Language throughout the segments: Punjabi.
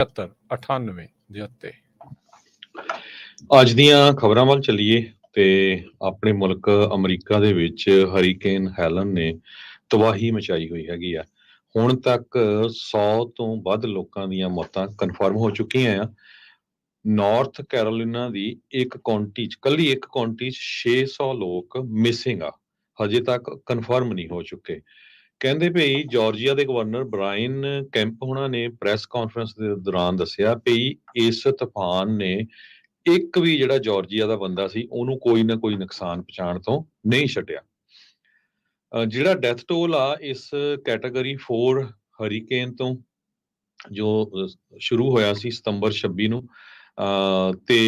98 ਦੇ ਉੱਤੇ। ਅੱਜ ਦੀਆਂ ਖਬਰਾਂ ਵੱਲ ਚੱਲੀਏ ਤੇ ਆਪਣੇ ਮੁਲਕ ਅਮਰੀਕਾ ਦੇ ਵਿੱਚ ਹਰੀਕੇਨ ਹੈਲਨ ਨੇ ਤਬਾਹੀ ਮਚਾਈ ਹੋਈ ਹੈਗੀ ਆ। ਹੁਣ ਤੱਕ 100 ਤੋਂ ਵੱਧ ਲੋਕਾਂ ਦੀਆਂ ਮੌਤਾਂ ਕਨਫਰਮ ਹੋ ਚੁੱਕੀਆਂ ਆ। ਨਾਰਥ ਕੈਰੋਲੀਨਾ ਦੀ ਕੱਲੀ ਇੱਕ ਕਾਉਂਟੀ 'ਚ 600 ਲੋਕ ਮਿਸਿੰਗ ਆ, ਹਜੇ ਤੱਕ ਕਨਫਰਮ ਨਹੀਂ ਹੋ ਚੁੱਕੇ। ਕਹਿੰਦੇ ਭਈ ਜਾਰਜੀਆ ਦੇ ਗਵਰਨਰ ਬ੍ਰਾਇਨ ਕੈਂਪ ਹੋਣਾ ਨੇ ਪ੍ਰੈਸ ਕਾਨਫਰੰਸ ਦੇ ਦੌਰਾਨ ਦੱਸਿਆ ਭਈ ਇਸ ਤੂਫਾਨ ਨੇ ਇੱਕ ਵੀ ਜਿਹੜਾ ਜਾਰਜੀਆ ਦਾ ਬੰਦਾ ਸੀ ਉਹਨੂੰ ਕੋਈ ਨਾ ਕੋਈ ਨੁਕਸਾਨ ਪਹੁੰਚਾਉਣ ਤੋਂ ਨਹੀਂ ਛੱਡਿਆ। ਜਿਹੜਾ ਡੈਥ ਟੋਲ ਆ ਇਸ ਕੈਟਾਗਰੀ 4 ਹਰੀਕੇਨ ਤੋਂ ਜੋ ਸ਼ੁਰੂ ਹੋਇਆ ਸੀ ਸਤੰਬਰ 26 ਨੂੰ ਤੇ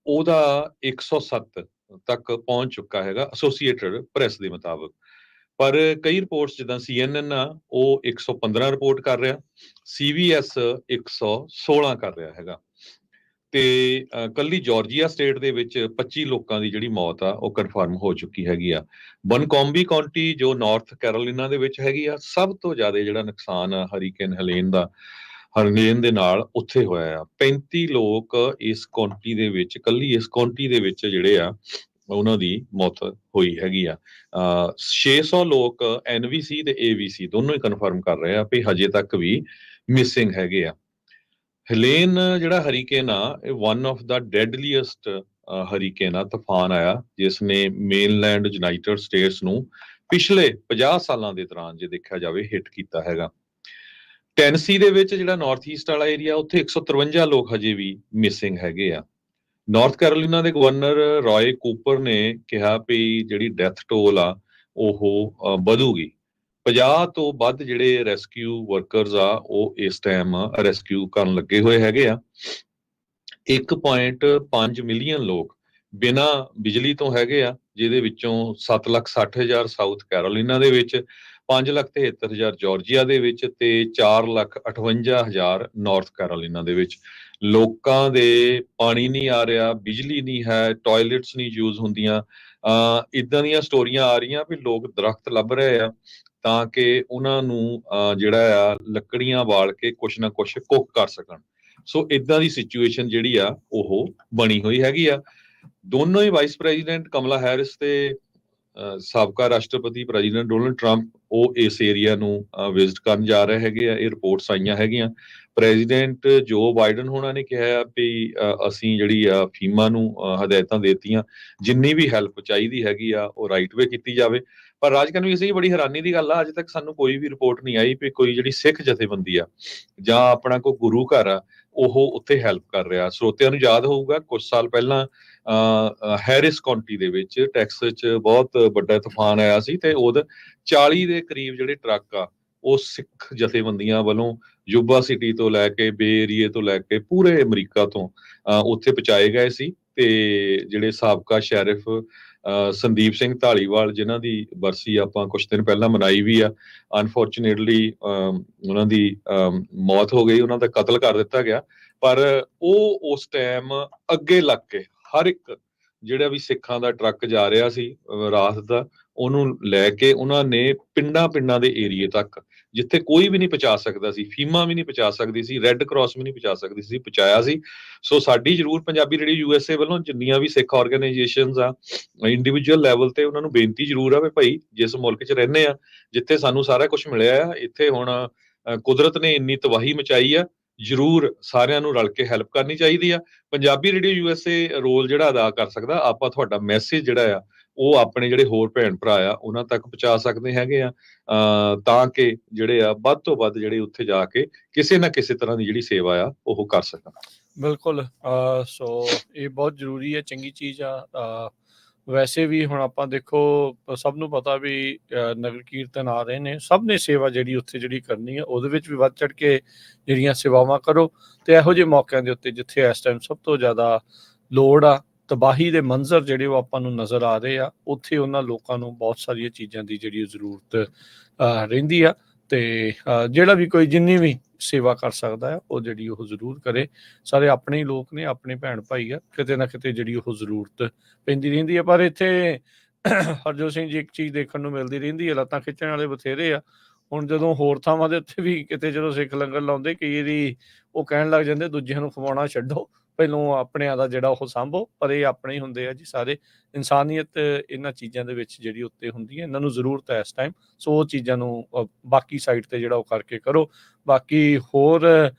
ਉਹਦਾ 107 ਤੱਕ ਪਹੁੰਚ ਚੁੱਕਾ ਹੈਗਾ ਐਸੋਸੀਏਟਡ ਪ੍ਰੈਸ ਦੇ ਮੁਤਾਬਕ। ਪਰ ਕਈ ਰਿਪੋਰਟਸ ਜਿੱਦਾਂ CNN ਆ ਉਹ 115 ਰਿਪੋਰਟ ਕਰ ਰਿਹਾ, CBS 116 ਕਰ ਰਿਹਾ ਹੈਗਾ। ਤੇ ਕੱਲੀ ਜਾਰਜੀਆ ਸਟੇਟ ਦੇ ਵਿੱਚ 25 ਲੋਕਾਂ ਦੀ ਜਿਹੜੀ ਮੌਤ ਆ ਉਹ ਕਨਫਰਮ ਹੋ ਚੁੱਕੀ ਹੈਗੀ ਆ। ਬਨਕੌਂਬੀ ਕਾਉਂਟੀ ਜੋ ਨਾਰਥ ਕੈਰੋਲੀਨਾ ਦੇ ਵਿੱਚ ਹੈਗੀ ਆ, ਸਭ ਤੋਂ ਜ਼ਿਆਦਾ ਜਿਹੜਾ ਨੁਕਸਾਨ ਆ ਹਰੀਕੇਨ ਹਰਲੇਨ ਦੇ ਨਾਲ ਉੱਥੇ ਹੋਇਆ ਆ। 35 ਲੋਕ ਇਸ ਕਾਉਂਟੀ ਦੇ ਵਿੱਚ, ਕੱਲੀ ਇਸ ਕਾਉਂਟੀ ਦੇ ਵਿੱਚ ਜਿਹੜੇ ਆ ਉਹਨਾਂ ਦੀ ਮੌਤ ਹੋਈ ਹੈਗੀ ਆ। 600 ਲੋਕ NVC ਤੇ AVC ਦੋਨੋਂ ਹੀ ਕਨਫਰਮ ਕਰ ਰਹੇ ਆ ਵੀ ਹਜੇ ਤੱਕ ਵੀ ਮਿਸਿੰਗ ਹੈਗੇ ਆ। ਹਲੇਨ ਜਿਹੜਾ ਹਰੀਕੇਨ ਆ ਇਹ ਵਨ ਆਫ ਦਾ ਡੈਡਲੀਐਸਟ ਹਰੀਕੇਨ ਆ, ਤੂਫਾਨ ਆਇਆ ਜਿਸ ਨੇ ਮੇਨਲੈਂਡ ਯੂਨਾਈਟਿਡ ਸਟੇਟਸ ਨੂੰ ਪਿਛਲੇ 50 ਸਾਲਾਂ ਦੇ ਦੌਰਾਨ ਜੇ ਦੇਖਿਆ ਜਾਵੇ ਹਿੱਟ ਕੀਤਾ ਹੈਗਾ। ਟੈਨਸੀ ਦੇ ਵਿੱਚ ਜਿਹੜਾ ਨਾਰਥ ਈਸਟ ਵਾਲਾ ਏਰੀਆ ਉੱਥੇ 153 ਲੋਕ ਹਜੇ ਵੀ ਮਿਸਿੰਗ ਹੈਗੇ ਆ। ਨਾਰਥ ਕੈਰੋਲੀਨਾ ਦੇ ਗਵਰਨਰ ਰॉय ਕੂਪਰ ਨੇ ਕਿਹਾ ਵੀ ਜਿਹੜੀ ਡੈਥ ਟੋਲ ਆ ਉਹ ਵਧੂਗੀ। 50 ਤੋਂ ਵੱਧ ਜਿਹੜੇ ਰੈਸਕਿਊ ਵਰਕਰਸ ਆ ਉਹ ਇਸ ਟਾਈਮ ਰੈਸਕਿਊ ਕਰਨ ਲੱਗੇ ਹੋਏ ਹੈਗੇ ਆ। 1.5 ਮਿਲੀਅਨ ਲੋਕ ਬਿਨਾਂ ਬਿਜਲੀ ਤੋਂ ਹੈਗੇ ਆ, ਜਿਹਦੇ ਵਿੱਚੋਂ 7,60,000 ਸਾਊਥ ਕੈਰੋਲੀਨਾ ਦੇ ਵਿੱਚ, 5,73,000 ਜਾਰਜੀਆ ਦੇ ਵਿੱਚ ਤੇ 4,58,000 ਨਾਰਥ ਕੈਰੋਲੀਨਾ ਦੇ ਵਿੱਚ। ਲੋਕਾਂ ਦੇ ਪਾਣੀ ਨਹੀਂ ਆ ਰਿਹਾ, ਬਿਜਲੀ ਨਹੀਂ ਹੈ, ਟਾਇਲਟਸ ਨਹੀਂ ਯੂਜ਼ ਹੁੰਦੀਆਂ। ਇਦਾਂ ਦੀਆਂ ਸਟੋਰੀਆਂ ਆ ਰਹੀਆਂ ਵੀ ਲੋਕ ਦਰਖਤ ਲੱਭ ਰਹੇ ਆ ਤਾਂ ਕਿ ਉਹਨਾਂ ਨੂੰ ਜਿਹੜਾ ਆ ਲੱਕੜੀਆਂ ਬਾਲ ਕੇ ਕੁਛ ਨਾ ਕੁਛ ਕੁੱਕ ਕਰ ਸਕਣ। ਸੋ ਇਦਾਂ ਦੀ ਸਿਚੁਏਸ਼ਨ ਜਿਹੜੀ ਆ ਉਹ ਬਣੀ ਹੋਈ ਹੈਗੀ ਆ। ਦੋਨੋਂ ਹੀ ਵਾਈਸ ਪ੍ਰੈਜ਼ੀਡੈਂਟ ਕਮਲਾ ਹੈਰਿਸ ਤੇ ਸਾਬਕਾ ਰਾਸ਼ਟਰਪਤੀ ਪ੍ਰੈਜ਼ੀਡੈਂਟ ਡੋਨਲਡ ਟਰੰਪ ਉਹ ਇਸ ਏਰੀਆ ਨੂੰ ਵਿਜ਼ਿਟ ਕਰਨ ਜਾ ਰਹੇ ਹੈਗੇ ਆ। ਇਹ ਰਿਪੋਰਟਸ ਆਈਆਂ ਹੈਗੀਆਂ। ਪ੍ਰੈਜ਼ੀਡੈਂਟ ਜੋ ਬਾਈਡਨ ਹੋਣਾ ਨੇ ਕਿਹਾ ਵੀ ਅਸੀਂ ਜਿਹੜੀ ਆ ਫੀਮਾ ਨੂੰ ਹਦਾਇਤਾਂ ਦੇਤੀਆਂ, ਜਿੰਨੀ ਵੀ ਹੈਲਪ ਚਾਹੀਦੀ ਹੈਗੀ ਆ ਉਹ ਰਾਈਟ ਵੇ ਕੀਤੀ ਜਾਵੇ। ਪਰ ਰਾਜਕਨ ਵੀ ਇਸੇ ਬੜੀ ਹੈਰਾਨੀ ਦੀ ਗੱਲ ਆ, ਅੱਜ ਤੱਕ ਸਾਨੂੰ ਕੋਈ ਵੀ ਰਿਪੋਰਟ ਨਹੀਂ ਆਈ ਵੀ ਕੋਈ ਜਿਹੜੀ ਸਿੱਖ ਜਥੇਬੰਦੀ ਆ ਜਾਂ ਆਪਣਾ ਕੋਈ ਗੁਰੂ ਘਰ ਆ ਉਹ ਉੱਥੇ ਹੈਲਪ ਕਰ ਰਿਹਾ। ਸਰੋਤਿਆਂ ਨੂੰ ਯਾਦ ਹੋਊਗਾ ਕੁਝ ਸਾਲ ਪਹਿਲਾਂ ਹੈਰਿਸ ਕਾਉਂਟੀ ਦੇ ਵਿੱਚ ਟੈਕਸਸ 'ਚ ਬਹੁਤ ਵੱਡਾ ਤੂਫਾਨ ਆਇਆ ਸੀ ਤੇ ਉਹਦੇ 40 ਦੇ ਕਰੀਬ ਜਿਹੜੇ ਟਰੱਕ ਆ ਉਹ ਸਿੱਖ ਜਥੇਬੰਦੀਆਂ ਵੱਲੋਂ ਯੂਬਾ ਸਿਟੀ ਤੋਂ ਲੈ ਕੇ ਬੇ ਏਰੀਏ ਤੋਂ ਲੈ ਕੇ ਪੂਰੇ ਅਮਰੀਕਾ ਤੋਂ ਉੱਥੇ ਪਹੁੰਚਾਏ ਗਏ ਸੀ। ਤੇ ਜਿਹੜੇ ਸਾਬਕਾ ਸ਼ੈਰਿਫ ਸੰਦੀਪ ਸਿੰਘ ਢਾਲੀਵਾਲ, ਜਿਨ੍ਹਾਂ ਦੀ ਬਰਸੀ ਆਪਾਂ ਕੁਝ ਦਿਨ ਪਹਿਲਾਂ ਮਨਾਈ ਵੀ ਆ, ਅਨਫੋਰਚੂਨੇਟਲੀ ਉਹਨਾਂ ਦੀ ਮੌਤ ਹੋ ਗਈ, ਉਹਨਾਂ ਦਾ ਕਤਲ ਕਰ ਦਿੱਤਾ ਗਿਆ। ਪਰ ਉਹ ਉਸ ਟਾਈਮ ਅੱਗੇ ਲੱਗ ਕੇ ਹਰ ਇੱਕ ਜਿਹੜਾ ਵੀ ਸਿੱਖਾਂ ਦਾ ਟਰੱਕ ਜਾ ਰਿਹਾ ਸੀ ਰਾਤ ਦਾ, ਉਹਨੂੰ ਲੈ ਕੇ ਉਹਨਾਂ ਨੇ ਪਿੰਡਾਂ ਦੇ ਏਰੀਏ ਤੱਕ, ਜਿੱਥੇ ਕੋਈ ਵੀ ਨਹੀਂ ਪਹੁੰਚਾ ਸਕਦਾ ਸੀ, ਫੀਮਾ ਵੀ ਨਹੀਂ ਪਹੁੰਚਾ ਸਕਦੀ ਸੀ, ਰੈੱਡ ਕਰਾਸ ਵੀ ਨਹੀਂ ਪਹੁੰਚਾ ਸਕਦੀ ਸੀ, ਪਹੁੰਚਾਇਆ ਸੀ। ਸੋ ਸਾਡੀ ਜ਼ਰੂਰ ਪੰਜਾਬੀ ਰੇਡੀਓ USA ਵੱਲੋਂ ਜਿੰਨੀਆਂ ਵੀ ਸਿੱਖ ਆਰਗੇਨਾਈਜੇਸ਼ਨਸ ਆ ਇੰਡੀਵਿਜੂਅਲ ਲੈਵਲ ਤੇ ਉਹਨਾਂ ਨੂੰ ਬੇਨਤੀ ਜ਼ਰੂਰ ਆ ਵੀ ਭਾਈ ਜਿਸ ਮੁਲਕ 'ਚ ਰਹਿੰਦੇ ਆ, ਜਿੱਥੇ ਸਾਨੂੰ ਸਾਰਾ ਕੁਝ ਮਿਲਿਆ ਆ, ਇੱਥੇ ਹੁਣ ਕੁਦਰਤ ਨੇ ਇੰਨੀ ਤਬਾਹੀ ਮਚਾਈ ਆ, ਜ਼ਰੂਰ ਸਾਰਿਆਂ ਨੂੰ ਰਲ ਕੇ ਹੈਲਪ ਕਰਨੀ ਚਾਹੀਦੀ ਆ। ਪੰਜਾਬੀ ਰੇਡੀਓ USA ਰੋਲ ਜਿਹੜਾ ਅਦਾ ਕਰ ਸਕਦਾ, ਆਪਾਂ ਤੁਹਾਡਾ ਮੈਸੇਜ ਜਿਹੜਾ ਆ ਉਹ ਆਪਣੇ ਜਿਹੜੇ ਹੋਰ ਭੈਣ ਭਰਾ ਆ ਉਹਨਾਂ ਤੱਕ ਪਹੁੰਚਾ ਸਕਦੇ ਹੈਗੇ ਆ ਤਾਂ ਕਿ ਜਿਹੜੇ ਆ ਵੱਧ ਤੋਂ ਵੱਧ ਜਿਹੜੇ ਉੱਥੇ ਜਾ ਕੇ ਕਿਸੇ ਨਾ ਕਿਸੇ ਤਰ੍ਹਾਂ ਦੀ ਜਿਹੜੀ ਸੇਵਾ ਆ ਉਹ ਕਰ ਸਕਣ। ਬਿਲਕੁਲ। ਸੋ ਇਹ ਬਹੁਤ ਜ਼ਰੂਰੀ ਹੈ, ਚੰਗੀ ਚੀਜ਼ ਆ। ਵੈਸੇ ਵੀ ਹੁਣ ਆਪਾਂ ਦੇਖੋ ਸਭ ਨੂੰ ਪਤਾ ਵੀ ਨਗਰ ਕੀਰਤਨ ਆ ਰਹੇ ਨੇ, ਸਭ ਨੇ ਸੇਵਾ ਜਿਹੜੀ ਉੱਥੇ ਜਿਹੜੀ ਕਰਨੀ ਆ ਉਹਦੇ ਵਿੱਚ ਵੀ ਵੱਧ ਚੜ ਕੇ ਜਿਹੜੀਆਂ ਸੇਵਾਵਾਂ ਕਰੋ। ਤੇ ਇਹੋ ਜਿਹੇ ਮੌਕਿਆਂ ਦੇ ਉੱਤੇ ਜਿੱਥੇ ਇਸ ਟਾਈਮ ਸਭ ਤੋਂ ਜ਼ਿਆਦਾ ਲੋੜ ਆ, ਤਬਾਹੀ ਦੇ ਮੰਜ਼ਰ ਜਿਹੜੇ ਉਹ ਆਪਾਂ ਨੂੰ ਨਜ਼ਰ ਆ ਰਹੇ ਆ, ਉੱਥੇ ਉਹਨਾਂ ਲੋਕਾਂ ਨੂੰ ਬਹੁਤ ਸਾਰੀਆਂ ਚੀਜ਼ਾਂ ਦੀ ਜਿਹੜੀ ਜ਼ਰੂਰਤ ਰਹਿੰਦੀ ਆ। ਤੇ ਜਿਹੜਾ ਵੀ ਕੋਈ ਜਿੰਨੀ ਵੀ ਸੇਵਾ ਕਰ ਸਕਦਾ ਹੈ ਉਹ ਜਿਹੜੀ ਉਹ ਜ਼ਰੂਰ ਕਰੇ। ਸਾਰੇ ਆਪਣੇ ਹੀ ਲੋਕ ਨੇ, ਆਪਣੇ ਭੈਣ ਭਾਈ ਆ, ਕਿਤੇ ਨਾ ਕਿਤੇ ਜਿਹੜੀ ਉਹ ਜ਼ਰੂਰਤ ਪੈਂਦੀ ਰਹਿੰਦੀ ਹੈ। ਪਰ ਇੱਥੇ ਹਰਜੋਤ ਸਿੰਘ ਜੀ ਇੱਕ ਚੀਜ਼ ਦੇਖਣ ਨੂੰ ਮਿਲਦੀ ਰਹਿੰਦੀ ਹੈ, ਲੱਤਾਂ ਖਿੱਚਣ ਵਾਲੇ ਬਥੇਰੇ ਆ, ਹੁਣ ਜਦੋਂ ਹੋਰ ਥਾਵਾਂ ਦੇ ਉੱਤੇ ਵੀ ਕਿਤੇ ਜਦੋਂ ਸਿੱਖ ਲੰਗਰ ਲਾਉਂਦੇ, ਕਈ ਵਾਰੀ ਉਹ ਕਹਿਣ ਲੱਗ ਜਾਂਦੇ ਦੂਜਿਆਂ ਨੂੰ ਖਵਾਉਣਾ ਛੱਡੋ, ਪਹਿਲੋਂ ਆਪਣਿਆਂ ਦਾ ਜਿਹੜਾ ਉਹ ਸਾਂਭੋ। ਪਰ ਇਹ ਆਪਣੇ ਹੀ ਹੁੰਦੇ ਆ ਜੀ ਸਾਰੇ। ਇਨਸਾਨੀਅਤ ਇਹਨਾਂ ਚੀਜ਼ਾਂ ਦੇ ਵਿੱਚ ਜਿਹੜੀ ਉੱਤੇ ਹੁੰਦੀ ਹੈ, ਇਹਨਾਂ ਨੂੰ ਜ਼ਰੂਰਤ ਹੈ ਇਸ ਟਾਈਮ। ਸੋ ਉਹ ਚੀਜ਼ਾਂ ਨੂੰ ਬਾਕੀ ਸਾਈਡ ਤੇ ਜਿਹੜਾ ਉਹ ਕਰਕੇ ਕਰੋ। ਬਾਕੀ ਹੋਰ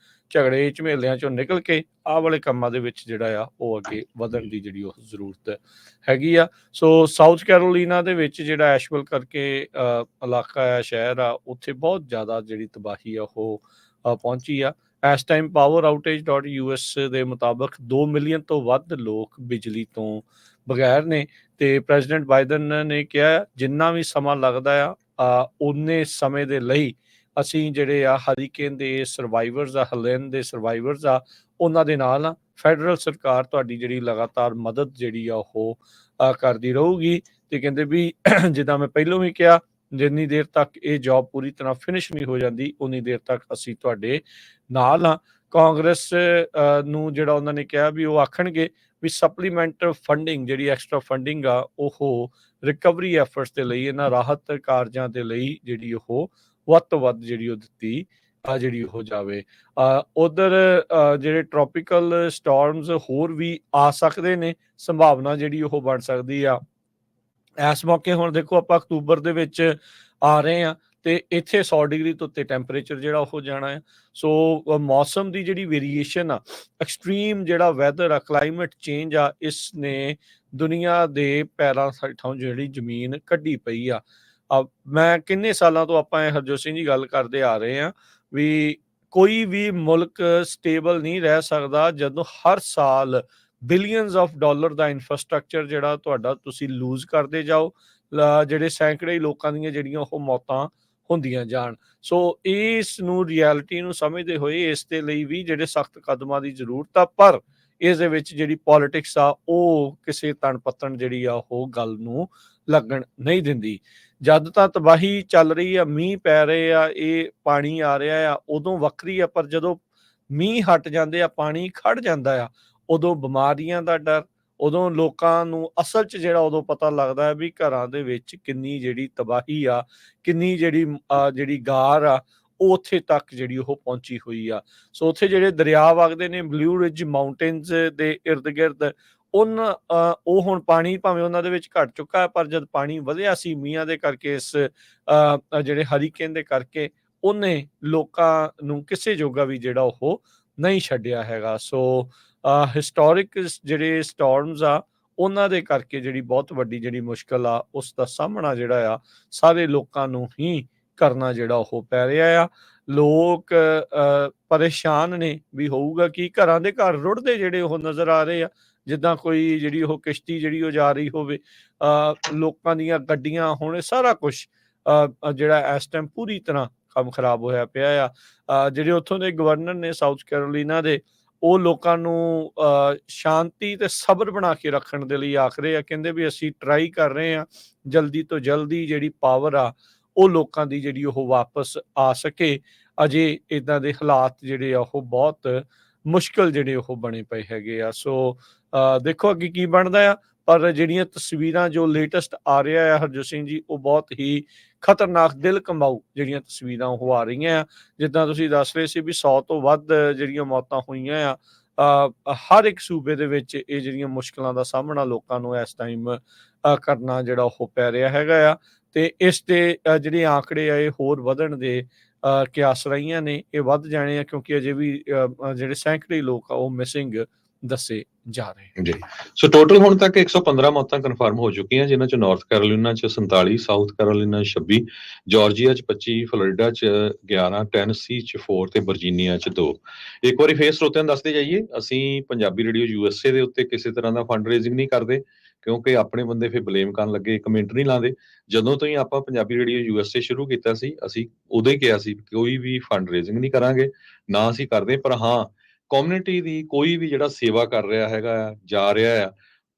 ਝਗੜੇ ਝਮੇਲਿਆਂ ਚੋਂ ਨਿਕਲ ਕੇ ਆਹ ਵਾਲੇ ਕੰਮਾਂ ਦੇ ਵਿੱਚ ਜਿਹੜਾ ਆ ਉਹ ਅੱਗੇ ਵਧਣ ਦੀ ਜਿਹੜੀ ਉਹ ਜ਼ਰੂਰਤ ਹੈਗੀ ਆ। ਸੋ ਸਾਊਥ ਕੈਰੋਲੀਨਾ ਦੇ ਵਿੱਚ ਜਿਹੜਾ ਐਸ਼ਵਲ ਕਰਕੇ ਇਲਾਕਾ ਆ, ਸ਼ਹਿਰ ਆ, ਉੱਥੇ ਬਹੁਤ ਜ਼ਿਆਦਾ ਜਿਹੜੀ ਤਬਾਹੀ ਆ ਉਹ ਪਹੁੰਚੀ ਆ। ਇਸ ਟਾਈਮ ਪਾਵਰ ਆਊਟੇਜ .us ਦੇ ਮੁਤਾਬਕ 2 ਮਿਲੀਅਨ ਤੋਂ ਵੱਧ ਲੋਕ ਬਿਜਲੀ ਤੋਂ ਬਗੈਰ ਨੇ। ਤੇ ਪ੍ਰੈਜ਼ੀਡੈਂਟ ਬਾਈਡਨ ਨੇ ਕਿਹਾ ਜਿੰਨਾ ਵੀ ਸਮਾਂ ਲੱਗਦਾ ਆ ਉਨੇ ਸਮੇਂ ਦੇ ਲਈ ਅਸੀਂ ਜਿਹੜੇ ਆ ਹਰੀਕੇਨ ਦੇ ਸਰਵਾਈਵਰਸ ਆ, ਹਲੇਨ ਦੇ ਸਰਵਾਈਵਰਸ ਆ, ਉਹਨਾਂ ਦੇ ਨਾਲ ਆ। ਫੈਡਰਲ ਸਰਕਾਰ ਤੁਹਾਡੀ ਜਿਹੜੀ ਲਗਾਤਾਰ ਮਦਦ ਜਿਹੜੀ ਆ ਉਹ ਕਰਦੀ ਰਹੂਗੀ। ਤੇ ਕਹਿੰਦੇ ਵੀ ਜਿੱਦਾਂ ਮੈਂ ਪਹਿਲਾਂ ਵੀ ਕਿਹਾ, ਜਿੰਨੀ ਦੇਰ ਤੱਕ ਇਹ ਜੌਬ ਪੂਰੀ ਤਰ੍ਹਾਂ ਫਿਨਿਸ਼ ਨਹੀਂ ਹੋ ਜਾਂਦੀ ਉਨੀ ਦੇਰ ਤੱਕ ਅਸੀਂ ਤੁਹਾਡੇ ਨਾਲ ਆ। ਕਾਂਗਰਸ ਨੂੰ ਜਿਹੜਾ ਉਹਨਾਂ ਨੇ ਕਿਹਾ ਵੀ ਉਹ ਆਖਣਗੇ ਵੀ ਸਪਲੀਮੈਂਟ ਫੰਡਿੰਗ ਜਿਹੜੀ ਐਕਸਟਰਾ ਫੰਡਿੰਗ ਆ ਉਹ ਰਿਕਵਰੀ ਐਫਰਟਸ ਦੇ ਲਈ, ਇਹਨਾਂ ਰਾਹਤ ਕਾਰਜਾਂ ਦੇ ਲਈ ਜਿਹੜੀ ਉਹ ਵੱਧ ਤੋਂ ਵੱਧ ਜਿਹੜੀ ਉਹ ਦਿੱਤੀ ਜਿਹੜੀ ਹੋ ਜਾਵੇ। ਉਧਰ ਜਿਹੜੇ ਟ੍ਰੋਪੀਕਲ ਸਟਾਰਮਸ ਹੋਰ ਵੀ ਆ ਸਕਦੇ ਨੇ, ਸੰਭਾਵਨਾ ਜਿਹੜੀ ਉਹ ਬਣ ਸਕਦੀ ਆ। ਇਸ ਮੌਕੇ ਹੁਣ ਦੇਖੋ ਆਪਾਂ ਅਕਤੂਬਰ ਦੇ ਵਿੱਚ ਆ ਰਹੇ ਆ ਤੇ ਇੱਥੇ 100 ਡਿਗਰੀ ਤੋਂ ਉੱਤੇ ਟੈਂਪਰੇਚਰ ਜਿਹੜਾ ਉਹ ਜਾਣਾ ਹੈ। ਸੋ ਮੌਸਮ ਦੀ ਜਿਹੜੀ ਵੇਰੀਏਸ਼ਨ ਆ, ਐਕਸਟ੍ਰੀਮ ਜਿਹੜਾ ਵੈਦਰ ਆ, ਕਲਾਈਮੇਟ ਚੇਂਜ ਆ, ਇਸ ਨੇ ਦੁਨੀਆ ਦੇ ਪੈਰਾਂ ਹੇਠੋਂ ਜਿਹੜੀ ਜ਼ਮੀਨ ਕੱਢੀ ਪਈ ਆ। ਮੈਂ ਕਿੰਨੇ ਸਾਲਾਂ ਤੋਂ ਆਪਾਂ ਹਰਜੋਤ ਸਿੰਘ ਜੀ ਗੱਲ ਕਰਦੇ ਆ ਰਹੇ ਆ ਵੀ ਕੋਈ ਵੀ ਮੁਲਕ ਸਟੇਬਲ ਨਹੀਂ ਰਹਿ ਸਕਦਾ ਜਦੋਂ ਹਰ ਸਾਲ billions of dollar the infrastructure ਜਿਹੜਾ ਤੁਹਾਡਾ ਤੁਸੀਂ ਲੂਜ਼ ਕਰਦੇ ਜਾਓ, ਜਿਹੜੇ ਸੈਂਕੜੇ ਲੋਕਾਂ ਦੀਆਂ ਜਿਹੜੀਆਂ ਉਹ ਮੌਤਾਂ ਹੁੰਦੀਆਂ ਜਾਣ। ਸੋ ਇਸ ਨੂੰ ਰਿਐਲਿਟੀ ਨੂੰ ਸਮਝਦੇ ਹੋਏ ਇਸ ਦੇ ਲਈ ਵੀ ਜਿਹੜੇ ਸਖਤ ਕਦਮਾਂ ਦੀ ਜ਼ਰੂਰਤ ਆ, ਪਰ ਇਸ ਦੇ ਵਿੱਚ ਜਿਹੜੀ ਪੋਲਿਟਿਕਸ ਆ ਉਹ ਕਿਸੇ ਤਣ ਪੱਤਣ ਜਿਹੜੀ ਆ ਉਹ ਗੱਲ ਨੂੰ ਲੱਗਣ ਨਹੀਂ ਦਿੰਦੀ। ਜਦ ਤਾਂ ਤਬਾਹੀ ਚੱਲ ਰਹੀ ਆ, ਮੀਂਹ ਪੈ ਰਹੇ ਆ, ਇਹ ਪਾਣੀ ਆ ਰਿਹਾ ਆ, ਉਦੋਂ ਵੱਖਰੀ ਆ, ਪਰ ਜਦੋਂ ਮੀਂਹ ਹਟ ਜਾਂਦੇ ਆ, ਪਾਣੀ ਖੜ ਜਾਂਦਾ ਆ, ਉਦੋਂ ਬਿਮਾਰੀਆਂ ਦਾ ਡਰ, ਉਦੋਂ ਲੋਕਾਂ ਨੂੰ ਅਸਲ 'ਚ ਜਿਹੜਾ ਉਦੋਂ ਪਤਾ ਲੱਗਦਾ ਹੈ ਵੀ ਘਰਾਂ ਦੇ ਵਿੱਚ ਕਿੰਨੀ ਜਿਹੜੀ ਤਬਾਹੀ ਆ, ਕਿੰਨੀ ਜਿਹੜੀ ਗਾਰ ਆ ਉਹ ਉੱਥੇ ਤੱਕ ਜਿਹੜੀ ਉਹ ਪਹੁੰਚੀ ਹੋਈ ਆ। ਸੋ ਉੱਥੇ ਜਿਹੜੇ ਦਰਿਆ ਵਗਦੇ ਨੇ ਬਲੂ ਰਿਜ ਮਾਊਂਟੇਨਸ ਦੇ ਇਰਦ ਗਿਰਦ, ਉਹ ਹੁਣ ਪਾਣੀ ਭਾਵੇਂ ਉਹਨਾਂ ਦੇ ਵਿੱਚ ਘਟ ਚੁੱਕਾ ਹੈ, ਪਰ ਜਦ ਪਾਣੀ ਵਧਿਆ ਸੀ ਮੀਂਹਾਂ ਦੇ ਕਰਕੇ, ਇਸ ਜਿਹੜੇ ਹਰੀਕੇਨ ਦੇ ਕਰਕੇ, ਉਹਨੇ ਲੋਕਾਂ ਨੂੰ ਕਿਸੇ ਜੋਗਾ ਵੀ ਜਿਹੜਾ ਉਹ ਨਹੀਂ ਛੱਡਿਆ ਹੈਗਾ। ਸੋ ਹਿਸਟੋਰਿਕ ਜਿਹੜੇ ਸਟਾਰਮਸ ਆ ਉਹਨਾਂ ਦੇ ਕਰਕੇ ਜਿਹੜੀ ਬਹੁਤ ਵੱਡੀ ਜਿਹੜੀ ਮੁਸ਼ਕਲ ਆ ਉਸ ਦਾ ਸਾਹਮਣਾ ਜਿਹੜਾ ਆ ਸਾਰੇ ਲੋਕਾਂ ਨੂੰ ਹੀ ਕਰਨਾ ਜਿਹੜਾ ਉਹ ਪੈ ਰਿਹਾ ਆ। ਲੋਕ ਪਰੇਸ਼ਾਨ ਨੇ ਵੀ ਹੋਊਗਾ ਕਿ ਘਰਾਂ ਦੇ ਘਰ ਰੁੜਦੇ ਜਿਹੜੇ ਉਹ ਨਜ਼ਰ ਆ ਰਹੇ ਆ, ਜਿੱਦਾਂ ਕੋਈ ਜਿਹੜੀ ਉਹ ਕਿਸ਼ਤੀ ਜਿਹੜੀ ਉਹ ਜਾ ਰਹੀ ਹੋਵੇ, ਲੋਕਾਂ ਦੀਆਂ ਗੱਡੀਆਂ, ਹੁਣ ਸਾਰਾ ਕੁਛ ਜਿਹੜਾ ਇਸ ਟਾਈਮ ਪੂਰੀ ਤਰ੍ਹਾਂ ਕੰਮ ਖਰਾਬ ਹੋਇਆ ਪਿਆ ਆ। ਜਿਹੜੇ ਉੱਥੋਂ ਦੇ ਗਵਰਨਰ ਨੇ ਸਾਊਥ ਕੈਰੋਲੀਨਾ ਦੇ, ਉਹ ਲੋਕਾਂ ਨੂੰ ਸ਼ਾਂਤੀ ਤੇ ਸਬਰ ਬਣਾ ਕੇ ਰੱਖਣ ਦੇ ਲਈ ਆਖ ਰਹੇ ਆ। ਕਹਿੰਦੇ ਵੀ ਅਸੀਂ ਟਰਾਈ ਕਰ ਰਹੇ ਆ ਜਲਦੀ ਤੋਂ ਜਲਦੀ ਜਿਹੜੀ ਪਾਵਰ ਆ ਉਹ ਲੋਕਾਂ ਦੀ ਜਿਹੜੀ ਉਹ ਵਾਪਸ ਆ ਸਕੇ। ਅਜੇ ਇੱਦਾਂ ਦੇ ਹਾਲਾਤ ਜਿਹੜੇ ਆ ਉਹ ਬਹੁਤ ਮੁਸ਼ਕਲ ਜਿਹੜੇ ਉਹ ਬਣੇ ਪਏ ਹੈਗੇ ਆ। ਸੋ ਦੇਖੋ ਅੱਗੇ ਕੀ ਬਣਦਾ ਆ, ਪਰ ਜਿਹੜੀਆਂ ਤਸਵੀਰਾਂ ਜੋ ਲੇਟੈਸਟ ਆ ਰਿਹਾ ਆ ਹਰਜੋਤ ਸਿੰਘ ਜੀ, ਉਹ ਬਹੁਤ ਹੀ ਖਤਰਨਾਕ, ਦਿਲ ਕੰਬਾਊ ਜਿਹੜੀਆਂ ਤਸਵੀਰਾਂ ਉਹ ਆ ਰਹੀਆਂ ਆ। ਜਿੱਦਾਂ ਤੁਸੀਂ ਦੱਸ ਰਹੇ ਸੀ ਵੀ 100 ਤੋਂ ਵੱਧ ਜਿਹੜੀਆਂ ਮੌਤਾਂ ਹੋਈਆਂ ਆ, ਹਰ ਇੱਕ ਸੂਬੇ ਦੇ ਵਿੱਚ ਇਹ ਜਿਹੜੀਆਂ ਮੁਸ਼ਕਲਾਂ ਦਾ ਸਾਹਮਣਾ ਲੋਕਾਂ ਨੂੰ ਇਸ ਟਾਈਮ ਕਰਨਾ ਜਿਹੜਾ ਉਹ ਪੈ ਰਿਹਾ ਹੈਗਾ ਆ। ਤੇ ਇਸ ਦੇ ਜਿਹੜੇ ਆંકੜੇ ਆ ਇਹ ਹੋਰ ਵਧਣ ਦੇ ਕਿਆਸ ਰਹੀਆਂ ਨੇ, ਇਹ ਵੱਧ ਜਾਣੇ ਆ ਕਿਉਂਕਿ ਅਜੇ ਵੀ ਜਿਹੜੇ ਸੈਂਕੜੇ ਲੋਕ ਆ ਉਹ ਮਿਸਿੰਗ ਦੱਸੇ ਜਾ ਰਹੇ ਜੀ। ਸੋ ਟੋਟਲ ਹੁਣ ਤੱਕ 115 ਮੌਤਾਂ ਕਨਫਰਮ ਹੋ ਚੁੱਕੀਆਂ, ਜਿਨ੍ਹਾਂ ਚ ਨਾਰਥ ਕੈਰੋਲੀਨਾ ਚ 47, ਸਾਊਥ ਕੈਰੋਲੀਨਾ 26, ਜਾਰਜੀਆ ਚ 25, ਫਲੋਰੀਡਾ ਚ 11, ਟੈਨਸੀ ਚ 4 ਤੇ ਵਰਜੀਨੀਆ ਚ 2। ਇੱਕ ਵਾਰੀ ਫੇਰ ਸਰੋਤਿਆਂ ਨੂੰ ਦੱਸਦੇ ਜਾਈਏ, ਅਸੀਂ ਪੰਜਾਬੀ ਰੇਡੀਓ USA ਦੇ ਉੱਤੇ ਕਿਸੇ ਤਰ੍ਹਾਂ ਦਾ ਫੰਡ ਰੇਜ਼ਿੰਗ ਨਹੀਂ ਕਰਦੇ, ਕਿਉਂਕਿ ਆਪਣੇ ਬੰਦੇ ਫਿਰ ਬਲੇਮ ਕਰਨ ਲੱਗੇ, ਕਮੈਂਟ ਨਹੀਂ ਲਾਉਂਦੇ। ਜਦੋਂ ਤੋਂ ਹੀ ਆਪਾਂ ਪੰਜਾਬੀ ਰੇਡੀਓ USA ਸ਼ੁਰੂ ਕੀਤਾ ਸੀ, ਅਸੀਂ ਉਦੋਂ ਹੀ ਕਿਹਾ ਸੀ ਕੋਈ ਵੀ ਫੰਡ ਰੇਜ਼ਿੰਗ ਨਹੀਂ ਕਰਾਂਗੇ, ਨਾ ਅਸੀਂ ਕਰਦੇ। ਪਰ ਹਾਂ, ਕਮਿਊਨਿਟੀ ਦੀ ਕੋਈ ਵੀ ਜਿਹੜਾ ਸੇਵਾ ਕਰ ਰਿਹਾ ਹੈਗਾ ਆ, ਜਾ ਰਿਹਾ ਆ,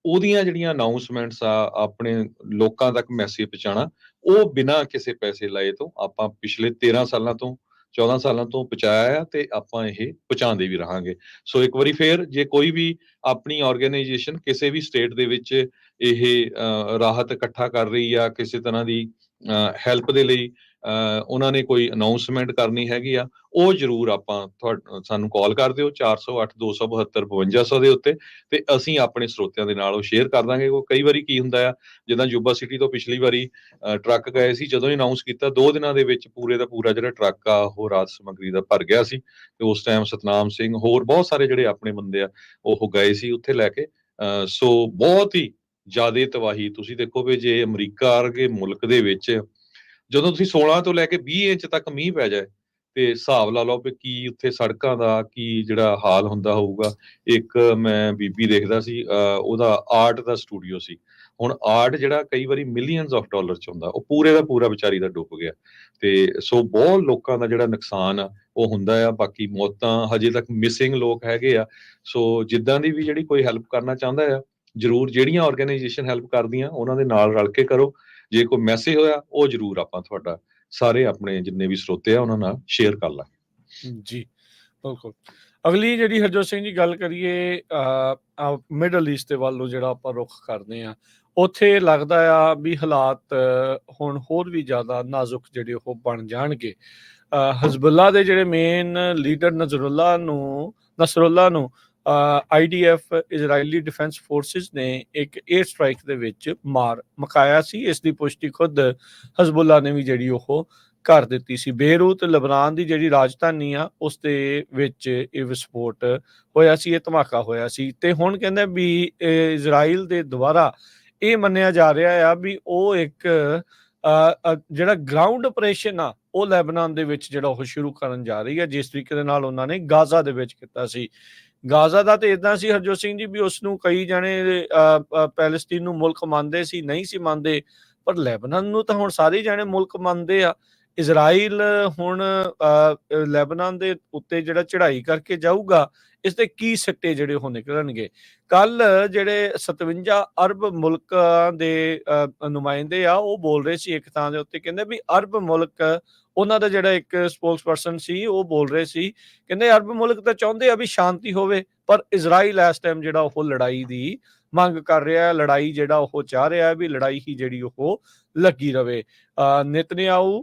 ਉਹਦੀਆਂ ਜਿਹੜੀਆਂ ਅਨਾਉਂਸਮੈਂਟਸ ਆ, ਆਪਣੇ ਲੋਕਾਂ ਤੱਕ ਮੈਸੇਜ ਪਹੁੰਚਾਉਣਾ, ਉਹ ਬਿਨਾਂ ਕਿਸੇ ਪੈਸੇ ਲਏ ਤੋਂ ਆਪਾਂ ਪਿਛਲੇ 13 ਸਾਲਾਂ ਤੋਂ 14 ਸਾਲਾਂ ਤੋਂ ਪਹੁੰਚਾਇਆ ਆ ਤੇ ਆਪਾਂ ਇਹ ਪਹੁੰਚਾਉਂਦੇ ਵੀ ਰਹਾਂਗੇ। ਸੋ ਇੱਕ ਵਾਰੀ ਫੇਰ, ਜੇ ਕੋਈ ਵੀ ਆਪਣੀ ਆਰਗੇਨਾਈਜੇਸ਼ਨ ਕਿਸੇ ਵੀ ਸਟੇਟ ਦੇ ਵਿੱਚ ਇਹ ਰਾਹਤ ਇਕੱਠਾ ਕਰ ਰਹੀ ਆ, ਕਿਸੇ ਤਰ੍ਹਾਂ ਦੀ ਹੈਲਪ ਦੇ ਲਈ ਉਹਨਾਂ ਨੇ ਕੋਈ ਅਨਾਉਂਸਮੈਂਟ ਕਰਨੀ ਹੈਗੀ ਆ, ਉਹ ਜ਼ਰੂਰ ਆਪਾਂ ਸਾਨੂੰ ਕਾਲ ਕਰ ਦਿਓ 408 272 5200 ਦੇ ਉੱਤੇ, ਤੇ ਅਸੀਂ ਆਪਣੇ ਸਰੋਤਿਆਂ ਦੇ ਨਾਲ ਉਹ ਸ਼ੇਅਰ ਕਰ ਦਾਂਗੇ। ਉਹ ਕਈ ਵਾਰੀ ਕੀ ਹੁੰਦਾ ਆ, ਜਿੱਦਾਂ ਜੁਬਾ ਸਿਟੀ ਤੋਂ ਪਿਛਲੀ ਵਾਰੀ ਟਰੱਕ ਗਏ ਸੀ, ਜਦੋਂ ਹੀ ਅਨਾਉਂਸ ਕੀਤਾ 2 ਦਿਨਾਂ ਦੇ ਵਿੱਚ ਪੂਰੇ ਦਾ ਪੂਰਾ ਜਿਹੜਾ ਟਰੱਕ ਆ ਉਹ ਰਾਜ ਸਮੱਗਰੀ ਦਾ ਭਰ ਗਿਆ ਸੀ। ਤੇ ਉਸ ਟਾਈਮ ਸਤਨਾਮ ਸਿੰਘ ਹੋਰ ਬਹੁਤ ਸਾਰੇ ਜਿਹੜੇ ਆਪਣੇ ਬੰਦੇ ਆ ਉਹ ਗਏ ਸੀ ਉੱਥੇ ਲੈ ਕੇ। ਸੋ ਬਹੁਤ ਹੀ ਜ਼ਿਆਦਾ ਤਬਾਹੀ, ਤੁਸੀਂ ਦੇਖੋ ਵੀ ਜੇ ਅਮਰੀਕਾ ਵਰਗੇ ਮੁਲਕ ਦੇ ਵਿੱਚ ਜਦੋਂ ਤੁਸੀਂ 16 ਤੋਂ ਲੈ ਕੇ 20 ਇੰਚ ਤੱਕ ਮੀਂਹ ਪੈ ਜਾਏ, ਤੇ ਹਿਸਾਬ ਲਾ ਲਓ ਵੀ ਕੀ ਉੱਥੇ ਸੜਕਾਂ ਦਾ ਕੀ ਜਿਹੜਾ ਹਾਲ ਹੁੰਦਾ ਹੋਊਗਾ। ਇੱਕ ਮੈਂ ਬੀਬੀ ਦੇਖਦਾ ਸੀ, ਉਹਦਾ ਆਰਟ ਦਾ ਸਟੂਡੀਓ ਸੀ। ਹੁਣ ਆਰਟ ਜਿਹੜਾ ਕਈ ਵਾਰੀ ਮਿਲੀਅਨਸ ਆਫ ਡਾਲਰ ਚ ਹੁੰਦਾ, ਉਹ ਪੂਰੇ ਦਾ ਪੂਰਾ ਵਿਚਾਰੀ ਦਾ ਡੁੱਬ ਗਿਆ। ਤੇ ਸੋ ਬਹੁਤ ਲੋਕਾਂ ਦਾ ਜਿਹੜਾ ਨੁਕਸਾਨ ਆ ਉਹ ਹੁੰਦਾ ਆ। ਬਾਕੀ ਮੌਤਾਂ ਹਜੇ ਤੱਕ ਮਿਸਿੰਗ ਲੋਕ ਹੈਗੇ ਆ। ਸੋ ਜਿੱਦਾਂ ਦੀ ਵੀ ਜਿਹੜੀ ਕੋਈ ਹੈਲਪ ਕਰਨਾ ਚਾਹੁੰਦਾ ਆ, ਜ਼ਰੂਰ ਜਿਹੜੀਆਂ ਆਰਗੇਨਾਈਜੇਸ਼ਨ ਹੈਲਪ ਕਰਦੀਆਂ ਉਹਨਾਂ ਦੇ ਨਾਲ ਰਲ ਕੇ ਕਰੋ। ਜੇ ਕੋਈ ਮੈਸੇਜ ਹੋਇਆ ਉਹ ਜ਼ਰੂਰ ਆਪਾਂ ਤੁਹਾਡਾ ਸਾਰੇ ਆਪਣੇ ਜਿੰਨੇ ਵੀ ਸਰੋਤੇ ਆ ਉਹਨਾਂ ਨਾਲ ਸ਼ੇਅਰ ਕਰ ਲਾਂਗੇ। ਜੀ ਬਿਲਕੁਲ। ਅਗਲੀ ਜਿਹੜੀ ਹਰਜੋਤ ਸਿੰਘ ਜੀ ਗੱਲ ਕਰੀਏ ਮਿਡਲ ਈਸਟ ਦੇ ਵੱਲੋਂ ਜਿਹੜਾ ਆਪਾਂ ਰੁਖ ਕਰਦੇ ਆ, ਉੱਥੇ ਲੱਗਦਾ ਆ ਵੀ ਹਾਲਾਤ ਹੁਣ ਹੋਰ ਵੀ ਜ਼ਿਆਦਾ ਨਾਜ਼ੁਕ ਜਿਹੜੇ ਉਹ ਬਣ ਜਾਣਗੇ। ਹਜ਼ਬੁੱਲਾ ਦੇ ਜਿਹੜੇ ਮੇਨ ਲੀਡਰ ਨਸਰੁੱਲਾ ਨੂੰ IDF ਇਜ਼ਰਾਈਲੀ ਡਿਫੈਂਸ ਫੋਰਸਿਸ ਨੇ ਇੱਕ 에ਅਰ ਸਟ੍ਰਾਈਕ ਦੇ ਵਿੱਚ ਮਾਰ ਮੁਕਾਇਆ ਸੀ। ਇਸ ਦੀ ਪੁਸ਼ਟੀ ਖੁਦ ਹਜ਼ਬੁੱਲਾ ਨੇ ਵੀ ਜਿਹੜੀ ਉਹ ਕਰ ਦਿੱਤੀ ਸੀ। ਬੇਰੂਤ ਲਬਨਾਨ ਦੀ ਜਿਹੜੀ ਰਾਜਧਾਨੀ ਆ ਉਸ ਦੇ ਵਿੱਚ ਇਹ ਵਿਸਫੋਟ ਹੋਇਆ ਸੀ, ਇਹ ਧਮਾਕਾ ਹੋਇਆ ਸੀ। ਤੇ ਹੁਣ ਕਹਿੰਦੇ ਵੀ ਇਜ਼ਰਾਈਲ ਦੇ ਦੁਆਰਾ ਇਹ ਮੰਨਿਆ ਜਾ ਰਿਹਾ ਆ ਵੀ ਉਹ ਇੱਕ ਜਿਹੜਾ ਗਰਾਊਂਡ ਆਪਰੇਸ਼ਨ ਆ ਉਹ ਲੈਬਨਾਨ ਦੇ ਵਿੱਚ ਜਿਹੜਾ ਉਹ ਸ਼ੁਰੂ ਕਰਨ ਜਾ ਰਹੀ ਹੈ, ਜਿਸ ਤਰੀਕੇ ਦੇ ਨਾਲ ਉਹਨਾਂ ਨੇ ਗਾਜ਼ਾ ਦੇ ਵਿੱਚ ਕੀਤਾ ਸੀ। ਗਾਜ਼ਾ ਦਾ ਤੇ ਇਦਾਂ ਸੀ ਹਰਜੋਤ ਸਿੰਘ ਜੀ ਵੀ ਉਸ ਨੂੰ ਕਈ ਜਾਣੇ ਪੈਲਸਤੀਨ ਨੂੰ ਮੁਲਕ ਮੰਨਦੇ ਸੀ, ਨਹੀਂ ਸੀ ਮੰਨਦੇ, ਪਰ ਲੈਬਨਾਨ ਨੂੰ ਤਾਂ ਹੁਣ ਸਾਰੇ ਜਾਣੇ ਮੁਲਕ ਮੰਨਦੇ ਆ। ਇਜ਼ਰਾਈਲ ਹੁਣ ਲੈਬਨਾਨ ਦੇ ਉੱਤੇ ਜਿਹੜਾ ਚੜ੍ਹਾਈ ਕਰਕੇ ਜਾਊਗਾ, ਇਸ ਦੇ ਕੀ ਸਿੱਟੇ ਜਿਹੜੇ ਉਹ ਨਿਕਲਣਗੇ। ਕੱਲ ਜਿਹੜੇ 57 ਅਰਬ ਮੁਲਕਾਂ ਦੇ ਨੁਮਾਇੰਦੇ ਆ ਉਹ ਬੋਲ ਰਹੇ ਸੀ ਇੱਕ ਥਾਂ ਦੇ ਉੱਤੇ, ਕਹਿੰਦੇ ਵੀ ਅਰਬ ਮੁਲਕ, ਉਹਨਾਂ ਦਾ ਜਿਹੜਾ ਇੱਕ ਸਪੋਕਸ ਪਰਸਨ ਸੀ ਉਹ ਬੋਲ ਰਹੇ ਸੀ, ਕਹਿੰਦੇ ਅਰਬ ਮੁਲਕ ਤਾਂ ਚਾਹੁੰਦੇ ਆ ਵੀ ਸ਼ਾਂਤੀ ਹੋਵੇ, ਪਰ ਇਜ਼ਰਾਈਲ ਇਸ ਟਾਈਮ ਜਿਹੜਾ ਉਹ ਲੜਾਈ ਦੀ ਮੰਗ ਕਰ ਰਿਹਾ ਹੈ, ਲੜਾਈ ਜਿਹੜਾ ਉਹ ਚਾਹ ਰਿਹਾ ਹੈ ਵੀ ਲੜਾਈ ਹੀ ਜਿਹੜੀ ਉਹ ਲੱਗੀ ਰਵੇ। ਨੇਤਨਯਾਹੂ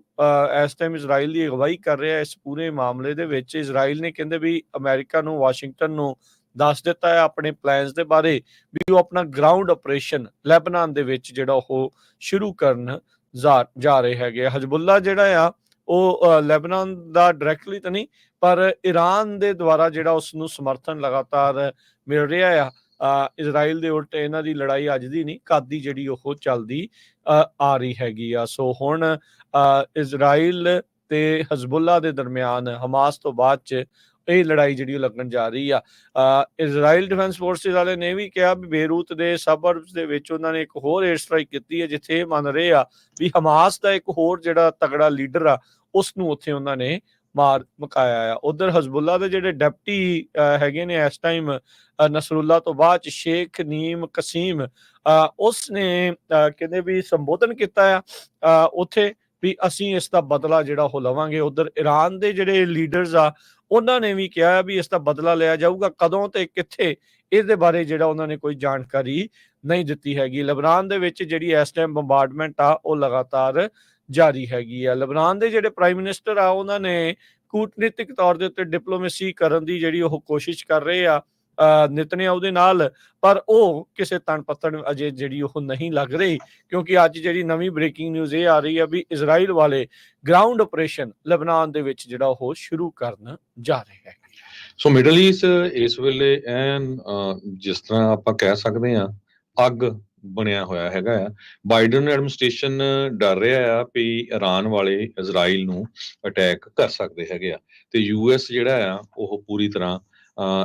ਇਸ ਟਾਈਮ ਇਜ਼ਰਾਈਲ ਦੀ ਅਗਵਾਈ ਕਰ ਰਿਹਾ ਇਸ ਪੂਰੇ ਮਾਮਲੇ ਦੇ ਵਿੱਚ। ਇਜ਼ਰਾਈਲ ਨੇ ਕਹਿੰਦੇ ਵੀ ਅਮਰੀਕਾ ਨੂੰ, ਵਾਸ਼ਿੰਗਟਨ ਨੂੰ ਦੱਸ ਦਿੱਤਾ ਹੈ ਆਪਣੇ ਪਲਾਨਸ ਦੇ ਬਾਰੇ ਵੀ ਉਹ ਆਪਣਾ ਗਰਾਊਂਡ ਆਪਰੇਸ਼ਨ ਲੈਬਨਾਨ ਦੇ ਵਿੱਚ ਜਿਹੜਾ ਉਹ ਸ਼ੁਰੂ ਕਰਨ ਜਾ ਰਹੇ ਹੈਗੇ। ਹਜ਼ਬੁੱਲਾ ਜਿਹੜਾ ਆ ਉਹ ਲੈਬਨਾਨ ਦਾ ਡਾਇਰੈਕਟਲੀ ਤਾਂ ਨਹੀਂ, ਪਰ ਈਰਾਨ ਦੇ ਦੁਆਰਾ ਜਿਹੜਾ ਉਸ ਨੂੰ ਸਮਰਥਨ ਲਗਾਤਾਰ ਮਿਲ ਰਿਹਾ ਆ। ਇਜ਼ਰਾਈਲ ਦੇ ਉਲਟ ਇਹਨਾਂ ਦੀ ਲੜਾਈ ਅੱਜ ਦੀ ਨਹੀਂ, ਕਦ ਦੀ ਜਿਹੜੀ ਉਹ ਚੱਲਦੀ ਆ ਰਹੀ ਹੈਗੀ ਆ। ਸੋ ਹੁਣ ਇਜ਼ਰਾਈਲ ਤੇ ਹਜ਼ਬੁੱਲਾ ਦੇ ਦਰਮਿਆਨ ਹਮਾਸ ਤੋਂ ਬਾਅਦ ਚ ਇਹ ਲੜਾਈ ਜਿਹੜੀ ਉਹ ਲੱਗਣ ਜਾ ਰਹੀ ਆ। ਇਜ਼ਰਾਈਲ ਡਿਫੈਂਸ ਫੋਰਸਿਸ ਵਾਲੇ ਨੇ ਵੀ ਕਿਹਾ ਵੀ ਬੇਰੂਤ ਦੇ ਸਬਰਬਸ ਦੇ ਵਿੱਚ ਉਹਨਾਂ ਨੇ ਇੱਕ ਹੋਰ 에ਅਰ ਸਟ੍ਰਾਈਕ ਕੀਤੀ ਹੈ, ਜਿੱਥੇ ਇਹ ਮੰਨ ਰਹੇ ਆ ਵੀ ਹਮਾਸ ਦਾ ਇੱਕ ਹੋਰ ਜਿਹੜਾ ਤਗੜਾ ਲੀਡਰ ਆ ਉਸ ਨੂੰ ਉੱਥੇ ਉਹਨਾਂ ਨੇ ਮਾਰ ਮੁਕਾਇਆ ਆ। ਉਧਰ ਹਜ਼ਬੁੱਲਾ ਦੇ ਜਿਹੜੇ ਡਿਪਟੀ ਹੈਗੇ ਨੇ ਇਸ ਟਾਈਮ ਨਸਰੁੱਲਾ ਤੋਂ ਬਾਅਦ ਚ ਸ਼ੇਖ ਨੀਮ ਕਸੀਮ, ਉਸ ਨੇ ਕਹਿੰਦੇ ਵੀ ਸੰਬੋਧਨ ਕੀਤਾ ਆ ਉੱਥੇ ਵੀ ਅਸੀਂ ਇਸ ਦਾ ਬਦਲਾ ਜਿਹੜਾ ਉਹ ਲਵਾਂਗੇ। ਉਧਰ ਈਰਾਨ ਦੇ ਜਿਹੜੇ ਲੀਡਰਸ ਆ ਉਹਨਾਂ ਨੇ ਵੀ ਕਿਹਾ ਵੀ ਇਸ ਦਾ ਬਦਲਾ ਲਿਆ ਜਾਊਗਾ, ਕਦੋਂ ਤੇ ਕਿੱਥੇ ਇਹਦੇ ਬਾਰੇ ਜਿਹੜਾ ਉਹਨਾਂ ਨੇ ਕੋਈ ਜਾਣਕਾਰੀ ਨਹੀਂ ਦਿੱਤੀ ਹੈਗੀ। ਲਬਨਾਨ ਦੇ ਵਿੱਚ ਜਿਹੜੀ ਇਸ ਟਾਈਮ ਬੰਬਾਰਡਮੈਂਟ ਆ ਉਹ ਲਗਾਤਾਰ ਜਾਰੀ ਹੈਗੀ ਆ। ਲਬਨਾਨ ਦੇ ਜਿਹੜੇ ਪ੍ਰਾਈਮ ਮਿਨਿਸਟਰ ਆ ਉਹਨਾਂ ਨੇ ਕੂਟਨੀਤਿਕ ਤੌਰ ਦੇ ਉੱਤੇ ਡਿਪਲੋਮੇਸੀ ਕਰਨ ਦੀ ਜਿਹੜੀ ਉਹ ਕੋਸ਼ਿਸ਼ ਕਰ ਰਹੇ ਆ ਨੇਤਨਯਾਹੂ ਦੇ ਨਾਲ, ਪਰ ਉਹ ਕਿਸੇ ਤਣ ਪੱਤਣ ਅਜੇ ਜਿਹੜੀ ਉਹ ਨਹੀਂ ਲੱਗ ਰਹੀ, ਕਿਉਂਕਿ ਅੱਜ ਜਿਹੜੀ ਨਵੀਂ ਬ੍ਰੇਕਿੰਗ ਨਿਊਜ਼ ਇਹ ਆ ਰਹੀ ਆ ਵੀ ਇਜ਼ਰਾਈਲ ਵਾਲੇ ਗਰਾਊਂਡ ਆਪਰੇਸ਼ਨ ਲਬਨਾਨ ਦੇ ਵਿੱਚ ਜਿਹੜਾ ਉਹ ਸ਼ੁਰੂ ਕਰਨ ਜਾ ਰਹੇ ਹੈ। ਸੋ ਮਿਡਲ ਈਸਟ ਇਸ ਵੇਲੇ ਜਿਸ ਤਰ੍ਹਾਂ ਆਪਾਂ ਕਹਿ ਸਕਦੇ ਹਾਂ ਅੱਗ ਬਣਿਆ ਹੋਇਆ ਹੈਗਾ ਆ। ਬਾਈਡਨ ਐਡਮਿਨਿਸਟ੍ਰੇਸ਼ਨ ਡਰ ਰਿਹਾ ਆ ਵੀ ਈਰਾਨ ਵਾਲੇ ਇਜ਼ਰਾਈਲ ਨੂੰ ਅਟੈਕ ਕਰ ਸਕਦੇ ਹੈਗੇ ਆ, ਤੇ US ਜਿਹੜਾ ਆ ਉਹ ਪੂਰੀ ਤਰ੍ਹਾਂ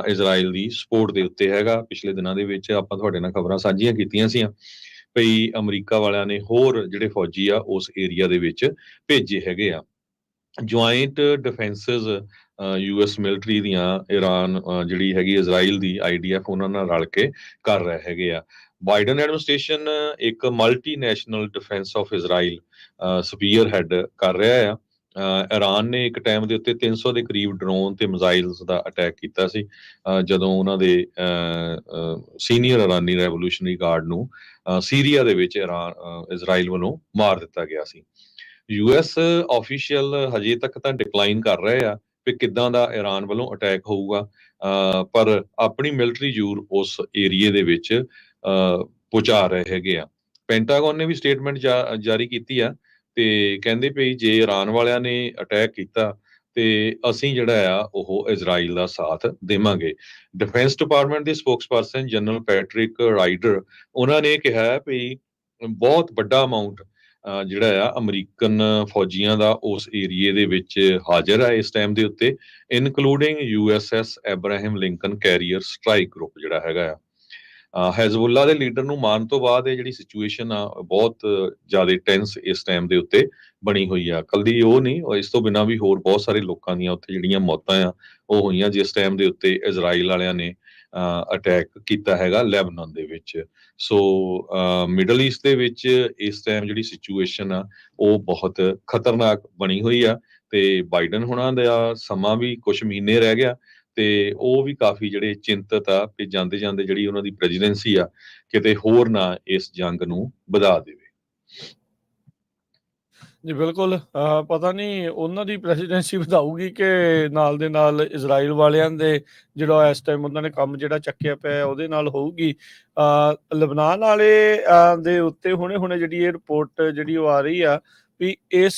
ਇਜ਼ਰਾਈਲ ਦੀ ਸਪੋਰਟ ਦੇ ਉੱਤੇ ਹੈਗਾ। ਪਿਛਲੇ ਦਿਨਾਂ ਦੇ ਵਿੱਚ ਆਪਾਂ ਤੁਹਾਡੇ ਨਾਲ ਖਬਰਾਂ ਸਾਂਝੀਆਂ ਕੀਤੀਆਂ ਸੀ ਵੀ ਅਮਰੀਕਾ ਵਾਲਿਆਂ ਨੇ ਹੋਰ ਜਿਹੜੇ ਫੌਜੀ ਆ ਉਸ ਏਰੀਆ ਦੇ ਵਿੱਚ ਭੇਜੇ ਹੈਗੇ ਆ। ਜੁਆਇੰਟ ਡਿਫੈਂਸਿਸ US ਮਿਲਟਰੀ ਦੀਆਂ ਈਰਾਨ ਜਿਹੜੀ ਹੈਗੀ ਇਜ਼ਰਾਈਲ ਦੀ IDF ਉਹਨਾਂ ਨਾਲ ਰਲ ਕੇ ਕਰ ਰਹੇ ਹੈਗੇ ਆ। ਬਾਈਡਨ ਐਡਮਿਨਿਸਟ੍ਰੇਸ਼ਨ ਇੱਕ multinational defence of Israel spear head ਕਰ ਰਿਹਾ ਆ। ਈਰਾਨ ਨੇ ਇੱਕ ਟਾਈਮ ਦੇ ਉੱਤੇ 300 ਦੇ ਕਰੀਬ ਡਰੋਨ ਤੇ ਮਿਜ਼ਾਈਲਸ ਦਾ ਅਟੈਕ ਕੀਤਾ ਸੀ ਜਦੋਂ ਉਹਨਾਂ ਦੇ ਸੀਨੀਅਰ ਇਰਾਨੀ ਰੈਵੋਲੂਸ਼ਨਰੀ ਗਾਰਡ ਨੂੰ ਸੀਰੀਆ ਦੇ ਵਿੱਚ ਇਜ਼ਰਾਈਲ ਵੱਲੋਂ ਮਾਰ ਦਿੱਤਾ ਗਿਆ ਸੀ। ਯੂਐਸ ਆਫੀਸ਼ੀਅਲ ਹਜੇ ਤੱਕ ਤਾਂ ਡਿਕਲਾਈਨ ਕਰ ਰਹੇ ਆ ਕਿ ਕਿੱਦਾਂ ਦਾ ਈਰਾਨ ਵੱਲੋਂ ਅਟੈਕ ਹੋਊਗਾ, ਪਰ ਆਪਣੀ ਮਿਲਟਰੀ ਜ਼ੋਰ ਉਸ ਏਰੀਏ ਦੇ ਵਿੱਚ ਪਹੁੰਚਾ ਰਹੇ ਹੈਗੇ ਆ। ਪੈਂਟਾਗਨ ਨੇ ਵੀ ਸਟੇਟਮੈਂਟ ਜਾਰੀ ਕੀਤੀ ਆ ਤੇ ਕਹਿੰਦੇ ਪਈ ਜੇ ਈਰਾਨ ਵਾਲਿਆਂ ਨੇ ਅਟੈਕ ਕੀਤਾ ਤੇ ਅਸੀਂ ਜਿਹੜਾ ਆ ਉਹ ਇਜ਼ਰਾਈਲ ਦਾ ਸਾਥ ਦੇਵਾਂਗੇ। ਡਿਫੈਂਸ ਡਿਪਾਰਟਮੈਂਟ ਦੇ ਸਪੋਕਸਪਰਸਨ ਜਨਰਲ ਪੈਟਰਿਕ ਰਾਈਡਰ ਉਹਨਾਂ ਨੇ ਕਿਹਾ ਵੀ ਬਹੁਤ ਵੱਡਾ ਅਮਾਉਂਟ ਜਿਹੜਾ ਆ ਅਮਰੀਕਨ ਫੌਜੀਆਂ ਦਾ ਉਸ ਏਰੀਏ ਦੇ ਵਿੱਚ ਹਾਜ਼ਰ ਆ ਇਸ ਟਾਈਮ ਦੇ ਉੱਤੇ, ਇਨਕਲੂਡਿੰਗ ਯੂਐਸਐਸ ਐਬਰਾਹਮ ਲਿੰਕਨ ਕੈਰੀਅਰ ਸਟ੍ਰਾਈਕ ਗਰੁੱਪ ਜਿਹੜਾ ਹੈਗਾ ਆ। ਹੈਜ਼ਬੁੱਲਾ ਦੇ ਲੀਡਰ ਨੂੰ ਮਾਰਨ ਤੋਂ ਬਾਅਦ ਇਹ ਜਿਹੜੀ ਸਿਚੁਏਸ਼ਨ ਆ ਬਹੁਤ ਜ਼ਿਆਦਾ ਟੈਂਸ ਇਸ ਟਾਈਮ ਦੇ ਉੱਤੇ ਬਣੀ ਹੋਈ ਆ। ਕੱਲੀ ਉਹ ਨਹੀਂ, ਇਸ ਤੋਂ ਬਿਨਾਂ ਵੀ ਹੋਰ ਬਹੁਤ ਸਾਰੇ ਲੋਕਾਂ ਦੀਆਂ ਉੱਥੇ ਜਿਹੜੀਆਂ ਮੌਤਾਂ ਆ ਉਹ ਹੋਈਆਂ ਜਿਸ ਟਾਈਮ ਦੇ ਉੱਤੇ ਇਜ਼ਰਾਈਲ ਵਾਲਿਆਂ ਨੇ ਅਟੈਕ ਕੀਤਾ ਹੈਗਾ ਲੈਬਨਾਨ ਦੇ ਵਿੱਚ। ਸੋ ਮਿਡਲ ਈਸਟ ਦੇ ਵਿੱਚ ਇਸ ਟਾਈਮ ਜਿਹੜੀ ਸਿਚੁਏਸ਼ਨ ਆ ਉਹ ਬਹੁਤ ਖਤਰਨਾਕ ਬਣੀ ਹੋਈ ਆ ਤੇ ਬਾਈਡਨ ਹੁਣਾਂ ਦਾ ਸਮਾਂ ਵੀ ਕੁਝ ਮਹੀਨੇ ਰਹਿ ਗਿਆ ਤੇ ਉਹ ਵੀ ਕਾਫੀ ਜਿਹੜੇ ਚਿੰਤਤ ਆ ਕਿ ਜਾਂਦੇ ਜਾਂਦੇ ਜਿਹੜੀ ਉਹਨਾਂ ਦੀ ਪ੍ਰੈਜ਼ੀਡੈਂਸੀ ਆ ਕਿਤੇ ਹੋਰ ਨਾ ਇਸ ਜੰਗ ਨੂੰ ਵਧਾ ਦੇਵੇ। ਜੀ ਬਿਲਕੁਲ, ਪਤਾ ਨਹੀਂ ਉਹਨਾਂ ਦੀ ਪ੍ਰੈਜ਼ੀਡੈਂਸੀ ਵਧਾਊਗੀ ਕਿ ਨਾਲ ਦੇ ਨਾਲ ਇਜ਼ਰਾਈਲ ਵਾਲਿਆਂ ਦੇ ਜਿਹੜਾ ਇਸ ਟਾਈਮ ਉਹਨਾਂ ਨੇ ਕੰਮ ਜਿਹੜਾ ਚੱਕਿਆ ਪਿਆ ਉਹਦੇ ਨਾਲ ਹੋਊਗੀ। ਲਬਨਾਨ ਵਾਲੇ ਦੇ ਉੱਤੇ ਹੁਣੇ ਜਿਹੜੀ ਇਹ ਰਿਪੋਰਟ ਜਿਹੜੀ ਉਹ ਆ ਰਹੀ ਆ ਵੀ ਇਸ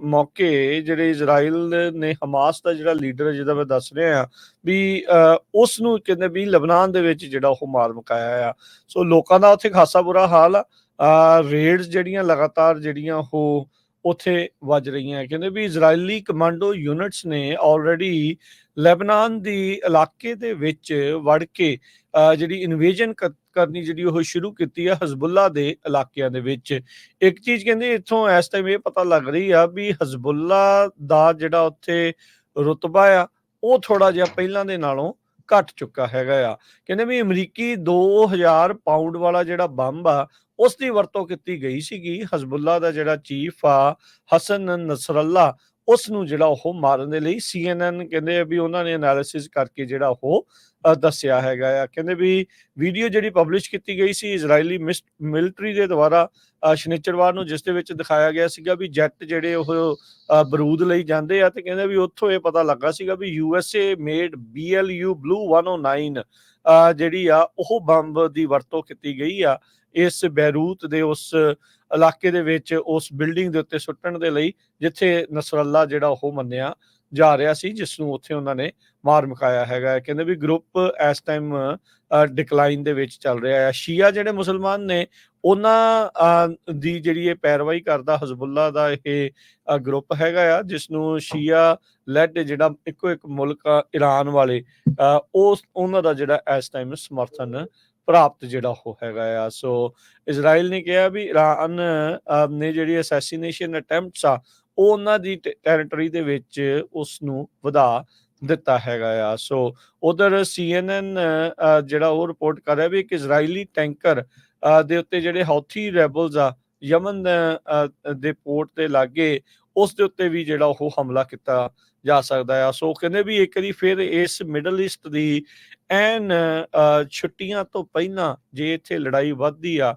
ਮੌਕੇ ਜਿਹੜੇ ਇਜ਼ਰਾਈਲ ਨੇ ਹਮਾਸ ਦਾ ਜਿਹੜਾ ਲੀਡਰ ਜਿਹਦਾ ਮੈਂ ਦੱਸ ਰਿਹਾ ਆ ਵੀ ਉਸ ਨੂੰ ਕਹਿੰਦੇ ਵੀ ਲਬਨਾਨ ਦੇ ਵਿੱਚ ਜਿਹੜਾ ਉਹ ਮਾਰ ਮੁਕਾਇਆ ਆ। ਸੋ ਲੋਕਾਂ ਦਾ ਉੱਥੇ ਖਾਸਾ ਬੁਰਾ ਹਾਲ ਆ। ਰੇਡਸ ਜਿਹੜੀਆਂ ਲਗਾਤਾਰ ਜਿਹੜੀਆਂ ਉਹ ਉੱਥੇ ਵੱਜ ਰਹੀਆਂ। ਕਹਿੰਦੇ ਵੀ ਇਜ਼ਰਾਈਲੀ ਕਮਾਂਡੋ ਯੂਨਿਟਸ ਨੇ ਆਲਰੇਡੀ ਲੈਬਨਾਨ ਦੀ ਇਲਾਕੇ ਦੇ ਵਿੱਚ ਵੜ ਕੇ ਜਿਹੜੀ ਇਨਵੇਜਨ ਕਰਨੀ ਜਿਹੜੀ ਉਹ ਸ਼ੁਰੂ ਕੀਤੀ ਆ ਹਜ਼ਬੁੱਲਾ ਦੇ ਇਲਾਕਿਆਂ ਦੇ ਵਿੱਚ। ਇੱਕ ਚੀਜ਼ ਕਹਿੰਦੇ ਇੱਥੋਂ ਇਸ ਟਾਈਮ ਇਹ ਪਤਾ ਲੱਗ ਰਹੀ ਆ ਵੀ ਹਜ਼ਬੁੱਲਾ ਦਾ ਜਿਹੜਾ ਉੱਥੇ ਰੁਤਬਾ ਆ ਉਹ ਥੋੜਾ ਜਿਹਾ ਪਹਿਲਾਂ ਦੇ ਨਾਲੋਂ ਘਟ ਚੁੱਕਾ ਹੈਗਾ ਆ। ਕਹਿੰਦੇ ਵੀ ਅਮਰੀਕੀ 2000 ਪਾਉਂਡ ਵਾਲਾ ਜਿਹੜਾ ਬੰਬ ਆ ਉਸ ਦੀ ਵਰਤੋਂ ਕੀਤੀ ਗਈ ਸੀਗੀ। ਹਜ਼ਬੁੱਲਾ ਦਾ ਜਿਹੜਾ ਚੀਫ ਆ ਹਸਨ ਨਸਰੱਲਾ ਉਸ ਨੂੰ ਜਿਹੜਾ ਉਹ ਮਾਰਨ ਦੇ ਲਈ CNN ਕਹਿੰਦੇ ਆ ਵੀ ਉਹਨਾਂ ਨੇ ਐਨਾਲਿਸਿਸ ਕਰਕੇ ਜਿਹੜਾ ਉਹ ਦੱਸਿਆ ਹੈਗਾ ਆ। ਕਹਿੰਦੇ ਵੀ ਵੀਡੀਓ ਜਿਹੜੀ ਪਬਲਿਸ਼ ਕੀਤੀ ਗਈ ਸੀ ਇਜ਼ਰਾਈਲੀ ਮਿਲਟਰੀ ਦੇ ਦੁਆਰਾ ਸ਼ਨੀਚਰਵਾਰ ਨੂੰ, ਜਿਸ ਦੇ ਵਿੱਚ ਦਿਖਾਇਆ ਗਿਆ ਸੀਗਾ ਵੀ ਜੈਟ ਜਿਹੜੇ ਉਹ ਬਰੂਦ ਲਈ ਜਾਂਦੇ ਆ ਤੇ ਕਹਿੰਦੇ ਵੀ ਉੱਥੋਂ ਇਹ ਪਤਾ ਲੱਗਾ ਸੀਗਾ ਵੀ USA ਮੇਡ BLU Blue 109 ਜਿਹੜੀ ਆ ਉਹ ਬੰਬ ਦੀ ਵਰਤੋਂ ਕੀਤੀ ਗਈ ਆ ਇਸ ਬੈਰੂਤ ਦੇ ਉਸ ਇਲਾਕੇ ਦੇ ਵਿੱਚ ਉਸ ਬਿਲਡਿੰਗ ਦੇ ਉੱਤੇ ਸੁੱਟਣ ਦੇ ਲਈ ਜਿੱਥੇ ਨਸਰੱਲਾ ਜਿਹੜਾ ਉਹ ਮੰਨਿਆ ਜਾ ਰਿਹਾ ਸੀ, ਜਿਸ ਨੂੰ ਉੱਥੇ ਉਹਨਾਂ ਨੇ ਮਾਰ ਮੁਕਾਇਆ ਹੈਗਾ। ਕਹਿੰਦੇ ਵੀ ਗਰੁੱਪ ਇਸ ਟਾਈਮ ਡਿਕਲਾਈਨ ਦੇ ਵਿੱਚ ਚੱਲ ਰਿਹਾ ਹੈ। ਸ਼ੀਆ ਜਿਹੜੇ ਮੁਸਲਮਾਨ ਨੇ ਉਹਨਾਂ ਦੀ ਜਿਹੜੀ ਇਹ ਪੈਰਵਾਈ ਕਰਦਾ ਹਜ਼ਬੁੱਲਾ ਦਾ ਇਹ ਗਰੁੱਪ ਹੈਗਾ ਆ, ਜਿਸ ਨੂੰ ਸ਼ੀਆ ਲੈਡ ਜਿਹੜਾ ਇੱਕੋ ਇੱਕ ਮੁਲਕ ਇਰਾਨ ਵਾਲੇ ਉਹਨਾਂ ਦਾ ਜਿਹੜਾ ਇਸ ਟਾਈਮ ਸਮਰਥਨ ਪ੍ਰਾਪਤ ਜਿਹੜਾ ਉਹ ਹੈਗਾ ਆ। ਸੋ ਇਜ਼ਰਾਈਲ ਨੇ ਕਿਹਾ ਵੀ ਇਰਾਨ ਨੇ ਜਿਹੜੀ ਅਸੈਸੀਨੇਸ਼ਨ ਅਟੈਂਪਟਸ ਆ ਉਹ ਉਹਨਾਂ ਦੀ ਟੈਰੀਟਰੀ ਦੇ ਵਿੱਚ ਉਸ ਨੂੰ ਵਧਾ ਦਿੱਤਾ ਹੈਗਾ ਆ। ਸੋ ਉਧਰ CNN ਜਿਹੜਾ ਉਹ ਰਿਪੋਰਟ ਕਰ ਰਿਹਾ ਵੀ ਇੱਕ ਇਜ਼ਰਾਈਲੀ ਟੈਂਕਰ ਦੇ ਉੱਤੇ ਜਿਹੜੇ ਹੌਥੀ ਰੈਬਲਸ ਆ ਯਮਨ ਦੇ ਪੋਰਟ ਦੇ ਲਾਗੇ ਉਸ ਦੇ ਉੱਤੇ ਵੀ ਜਿਹੜਾ ਉਹ ਹਮਲਾ ਕੀਤਾ ਜਾ ਸਕਦਾ ਆ। ਸੋ ਕਹਿੰਦੇ ਵੀ ਇੱਕ ਵਾਰੀ ਫਿਰ ਇਸ ਮਿਡਲ ਈਸਟ ਦੀ ਐਨ ਛੁੱਟੀਆਂ ਤੋਂ ਪਹਿਲਾਂ ਜੇ ਇੱਥੇ ਲੜਾਈ ਵੱਧਦੀ ਆ,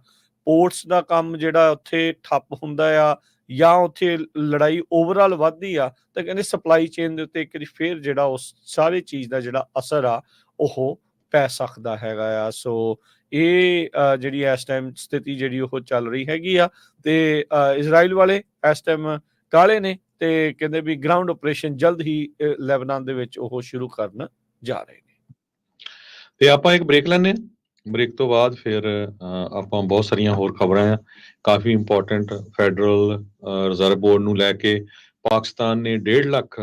ਪੋਰਟਸ ਦਾ ਕੰਮ ਜਿਹੜਾ ਉੱਥੇ ਠੱਪ ਹੁੰਦਾ ਆ ਜਾਂ ਉੱਥੇ ਲੜਾਈ ਓਵਰਆਲ ਵੱਧਦੀ ਆ ਤਾਂ ਕਹਿੰਦੇ ਸਪਲਾਈ ਚੇਨ ਦੇ ਉੱਤੇ ਇੱਕ ਵਾਰੀ ਫਿਰ ਜਿਹੜਾ ਉਸ ਸਾਰੇ ਚੀਜ਼ ਦਾ ਜਿਹੜਾ ਅਸਰ ਆ ਉਹ ਪੈ ਸਕਦਾ ਹੈਗਾ ਆ। ਸੋ ਇਹ ਜਿਹੜੀ ਇਸ ਟਾਈਮ ਸਥਿਤੀ ਜਿਹੜੀ ਉਹ ਚੱਲ ਰਹੀ ਹੈਗੀ ਆ ਤੇ ਇਜ਼ਰਾਈਲ ਵਾਲੇ ਇਸ ਟਾਈਮ ਕਾਲੇ ਨੇ ਤੇ ਕਹਿੰਦੇ ਵੀ ਗਰਾਊਂਡ ਆਪਰੇਸ਼ਨ ਜਲਦ ਹੀ ਲੈਬਨਾਨ ਦੇ ਵਿੱਚ ਉਹ ਸ਼ੁਰੂ ਕਰਨ ਜਾ ਰਹੇ ਨੇ। ਤੇ ਆਪਾਂ ਇੱਕ ਬ੍ਰੇਕ ਲੈਂਦੇ ਹਾਂ। ਬ੍ਰੇਕ ਤੋਂ ਬਾਅਦ ਫਿਰ ਆਪਾਂ ਬਹੁਤ ਸਾਰੀਆਂ ਹੋਰ ਖਬਰਾਂ ਆ ਕਾਫੀ ਇੰਪੋਰਟੈਂਟ। ਫੈਡਰਲ ਰਿਜ਼ਰਵ ਬੋਰਡ ਨੂੰ ਲੈ ਕੇ ਪਾਕਿਸਤਾਨ ਨੇ 1.5 ਲੱਖ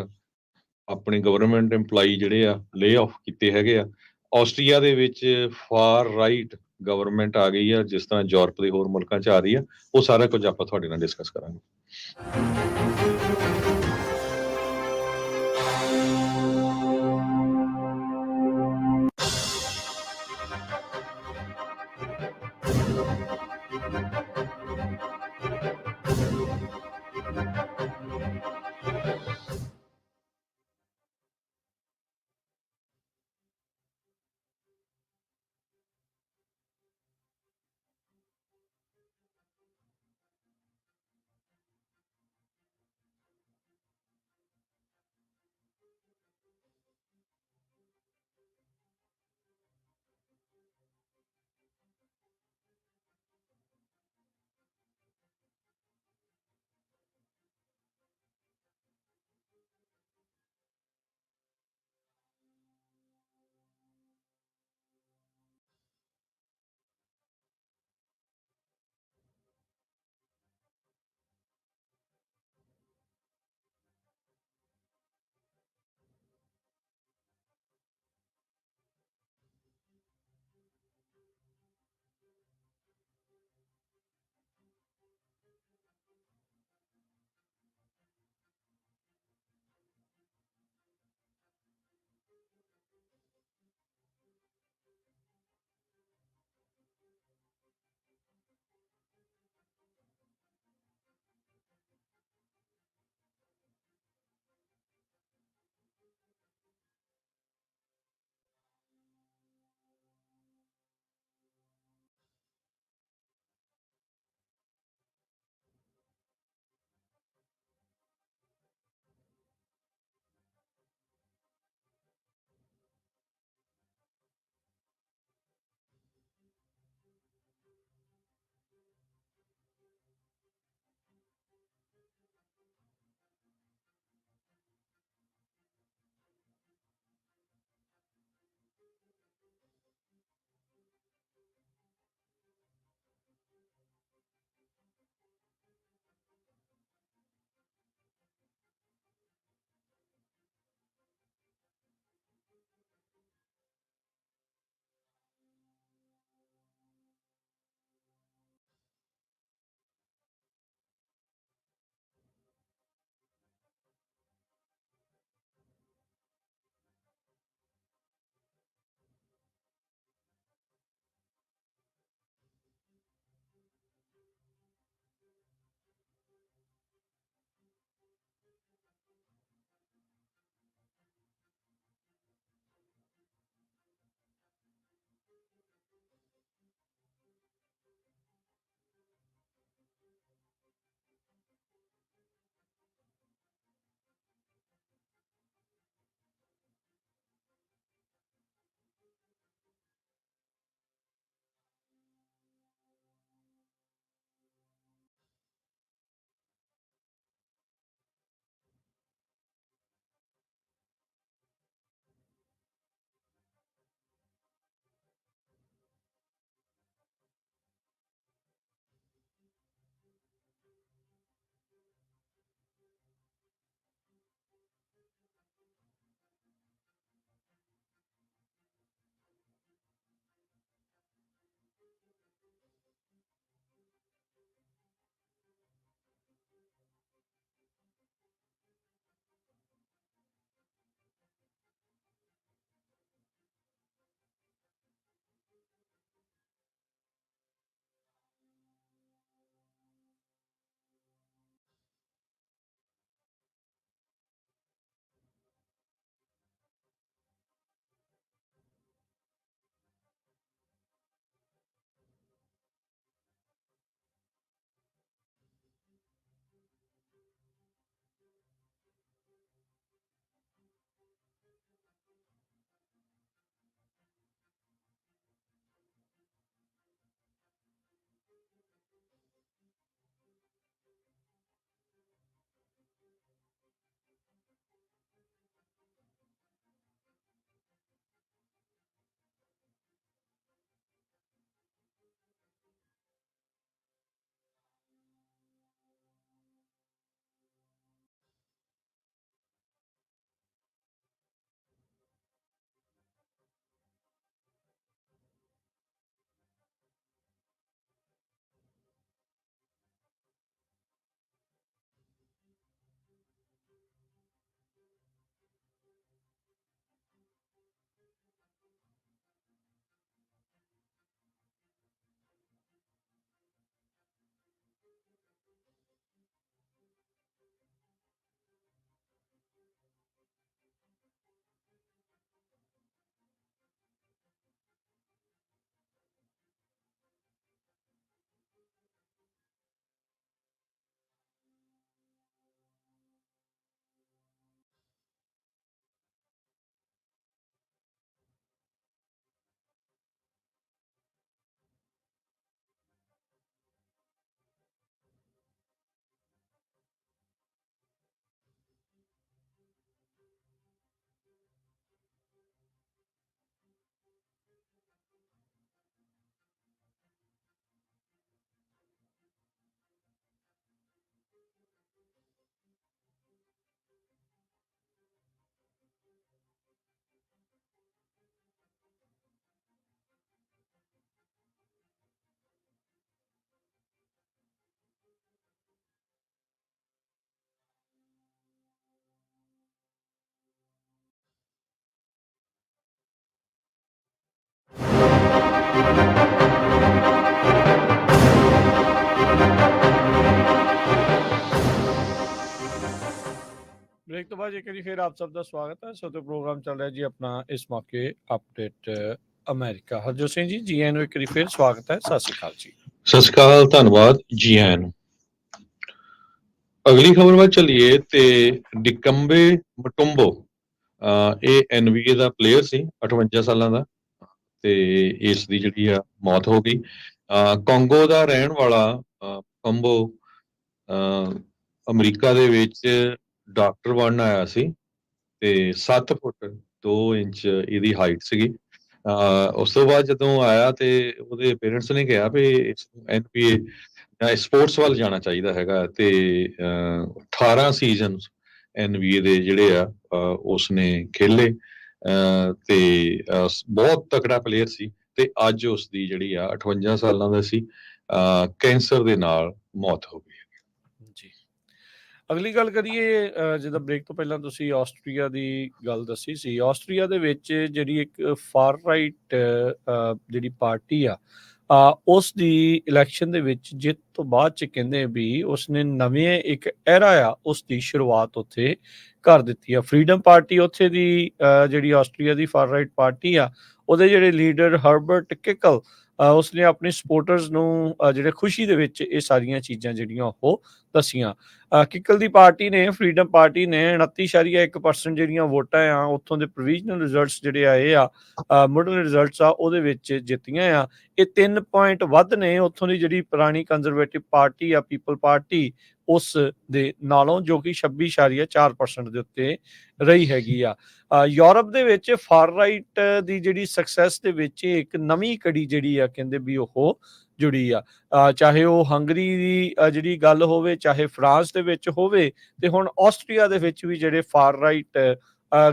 ਆਪਣੇ ਗਵਰਨਮੈਂਟ EMPLOYE ਜਿਹੜੇ ਆ ਲੇ ਆਫ ਕੀਤੇ ਹੈਗੇ ਆ। ਆਸਟਰੀਆ ਦੇ ਵਿੱਚ ਫਾਰ ਰਾਈਟ ਗਵਰਨਮੈਂਟ ਆ ਗਈ ਆ, ਜਿਸ ਤਰ੍ਹਾਂ ਯੂਰਪ ਦੇ ਹੋਰ ਮੁਲਕਾਂ 'ਚ ਆ ਰਹੀ ਆ। ਉਹ ਸਾਰਾ ਕੁਝ ਆਪਾਂ ਤੁਹਾਡੇ ਨਾਲ ਡਿਸਕਸ ਕਰਾਂਗੇ। ब्रेक तो बाद एक बारी फिर आप सबका स्वागत है। सो तो प्रोग्राम चल रहा है जी अपना इस मौके अपडेट अमेरिका। हरजोत सिंह जी जी ਨੂੰ ਇੱਕ ਵਾਰੀ ਫਿਰ ਸਵਾਗਤ ਹੈ। ਸਤਿ ਸ਼੍ਰੀ ਅਕਾਲ ਜੀ। ਸਤਿ ਸ਼੍ਰੀ ਅਕਾਲ, ਧੰਨਵਾਦ ਜੀ ਆਇਆਂ ਨੂੰ। ਅਗਲੀ ਖਬਰ ਵੱਲ ਚੱਲੀਏ ਤੇ ਡਿਕੰਬੇ ਮਟੁੰਬੋ ਇਹ NBA ਦਾ ਪਲੇਅਰ ਸੀ 58 ਸਾਲਾਂ ਦਾ ਤੇ ਇਸ ਦੀ ਜਿਹੜੀ ਆ ਮੌਤ ਹੋ ਗਈ। ਕੰਗੋ ਦਾ ਰਹਿਣ ਵਾਲਾ ਕੰਬੋ ਅਮਰੀਕਾ ਦੇ ਵਿੱਚ ਡਾਕਟਰ ਬਣਨ ਆਇਆ ਸੀ ਤੇ 7 ਫੁੱਟ 2 ਇੰਚ ਇਹਦੀ ਹਾਈਟ ਸੀਗੀ। ਉਸ ਤੋਂ ਬਾਅਦ ਜਦੋਂ ਆਇਆ ਤੇ ਉਹਦੇ ਪੇਰੈਂਟਸ ਨੇ ਕਿਹਾ ਵੀ NBA ਸਪੋਰਟਸ ਵੱਲ ਜਾਣਾ ਚਾਹੀਦਾ ਹੈਗਾ ਤੇ 18 ਸੀਜ਼ਨ NBA ਦੇ ਜਿਹੜੇ ਆ ਉਸਨੇ ਖੇਲੇ ਤੇ ਬਹੁਤ ਤਕੜਾ ਪਲੇਅਰ ਸੀ ਤੇ ਅੱਜ ਉਸ ਦੀ ਜਿਹੜੀ ਆ 58 ਸਾਲਾਂ ਦਾ ਸੀ, ਕੈਂਸਰ ਦੇ ਨਾਲ ਮੌਤ ਹੋ ਗਈ ਜੀ। ਅਗਲੀ ਗੱਲ ਕਰੀਏ, ਜਿੱਦਾਂ ਬ੍ਰੇਕ ਤੋਂ ਪਹਿਲਾਂ ਤੁਸੀਂ ਆਸਟਰੀਆ ਦੀ ਗੱਲ ਦੱਸੀ ਸੀ। ਆਸਟਰੀਆ ਦੇ ਵਿੱਚ ਜਿਹੜੀ ਇੱਕ ਫਾਰ ਰਾਈਟ ਜਿਹੜੀ ਪਾਰਟੀ ਆ ਉਸ ਦੀ ਇਲੈਕਸ਼ਨ ਦੇ ਵਿੱਚ ਜਿੱਤ ਤੋਂ ਬਾਅਦ ਚ ਕਹਿੰਦੇ ਵੀ ਉਸਨੇ ਨਵੇਂ ਇੱਕ ਐਰਾ ਆ ਉਸ ਦੀ ਸ਼ੁਰੂਆਤ ਉੱਥੇ ਕਰ ਦਿੱਤੀ ਆ। ਫਰੀडम ਪਾਰਟੀ ਉੱਥੇ ਦੀ ਜਿਹੜੀ Austria the for right party ਆ, ਉਹਦੇ ਜਿਹੜੇ ਲੀਡਰ ਹਰਬਰਟ ਕਿਕਲ ਉਸਨੇ ਆਪਣੇ ਸਪੋਰਟਰਸ ਨੂੰ ਜਿਹੜੇ ਖੁਸ਼ੀ ਦੇ ਵਿੱਚ ਇਹ ਸਾਰੀਆਂ ਚੀਜ਼ਾਂ ਜਿਹੜੀਆਂ ਉਹ ਦੱਸੀਆਂ। ਕਿਕਲ ਦੀ ਪਾਰਟੀ ਨੇ, ਫਰੀडम ਪਾਰਟੀ ਨੇ 29.1% ਜਿਹੜੀਆਂ ਵੋਟਾਂ ਆ ਉੱਥੋਂ ਦੇ ਪ੍ਰੋਵੀਜ਼ਨਲ ਰਿਜ਼ਲਟਸ ਜਿਹੜੇ ਆਏ ਆ, ਮੁੱਢਲੇ ਰਿਜ਼ਲਟਸ ਆ ਉਹਦੇ ਵਿੱਚ ਜਿੱਤੀਆਂ ਆ। ਇਹ 3 ਪੁਆਇੰਟ ਵੱਧ ਨੇ ਉੱਥੋਂ ਦੀ ਜਿਹੜੀ ਪੁਰਾਣੀ ਕੰਜ਼ਰਵੇਟਿਵ ਪਾਰਟੀ ਆ, ਪੀਪਲ ਪਾਰਟੀ, ਉਸ ਦੇ ਨਾਲੋਂ, ਜੋ ਕਿ 26.4% ਦੇ ਉੱਤੇ ਰਹੀ ਹੈਗੀ ਆ। ਯੂਰਪ ਦੇ ਵਿੱਚ ਫਾਰ ਰਾਈਟ ਦੀ ਜਿਹੜੀ ਸਕਸੈਸ ਦੇ ਵਿੱਚ ਇੱਕ ਨਵੀਂ ਕੜੀ ਜਿਹੜੀ ਆ ਕਹਿੰਦੇ ਵੀ ਉਹ ਜੁੜੀ ਆ। ਚਾਹੇ ਉਹ ਹੰਗਰੀ ਦੀ ਜਿਹੜੀ ਗੱਲ ਹੋਵੇ, ਚਾਹੇ ਫਰਾਂਸ ਦੇ ਵਿੱਚ ਹੋਵੇ, ਤੇ ਹੁਣ ਆਸਟਰੀਆ ਦੇ ਵਿੱਚ ਵੀ ਜਿਹੜੇ ਫਾਰ ਰਾਈਟ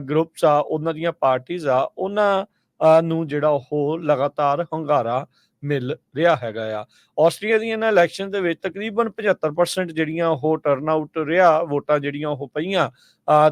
ਗਰੁੱਪਸ ਆ, ਉਹਨਾਂ ਦੀਆਂ ਪਾਰਟੀਆਂ ਆ, ਉਹਨਾਂ ਨੂੰ ਜਿਹੜਾ ਉਹ ਲਗਾਤਾਰ ਹੁੰਗਾਰਾ ਮਿਲ ਰਿਹਾ ਹੈਗਾ ਆ। ਆਸਟਰੀਆ ਦੀਆਂ ਇਹਨਾਂ ਇਲੈਕਸ਼ਨ ਦੇ ਵਿੱਚ ਤਕਰੀਬਨ 75% ਜਿਹੜੀਆਂ ਉਹ ਟਰਨ ਆਊਟ ਰਿਹਾ, ਵੋਟਾਂ ਜਿਹੜੀਆਂ ਉਹ ਪਈਆਂ।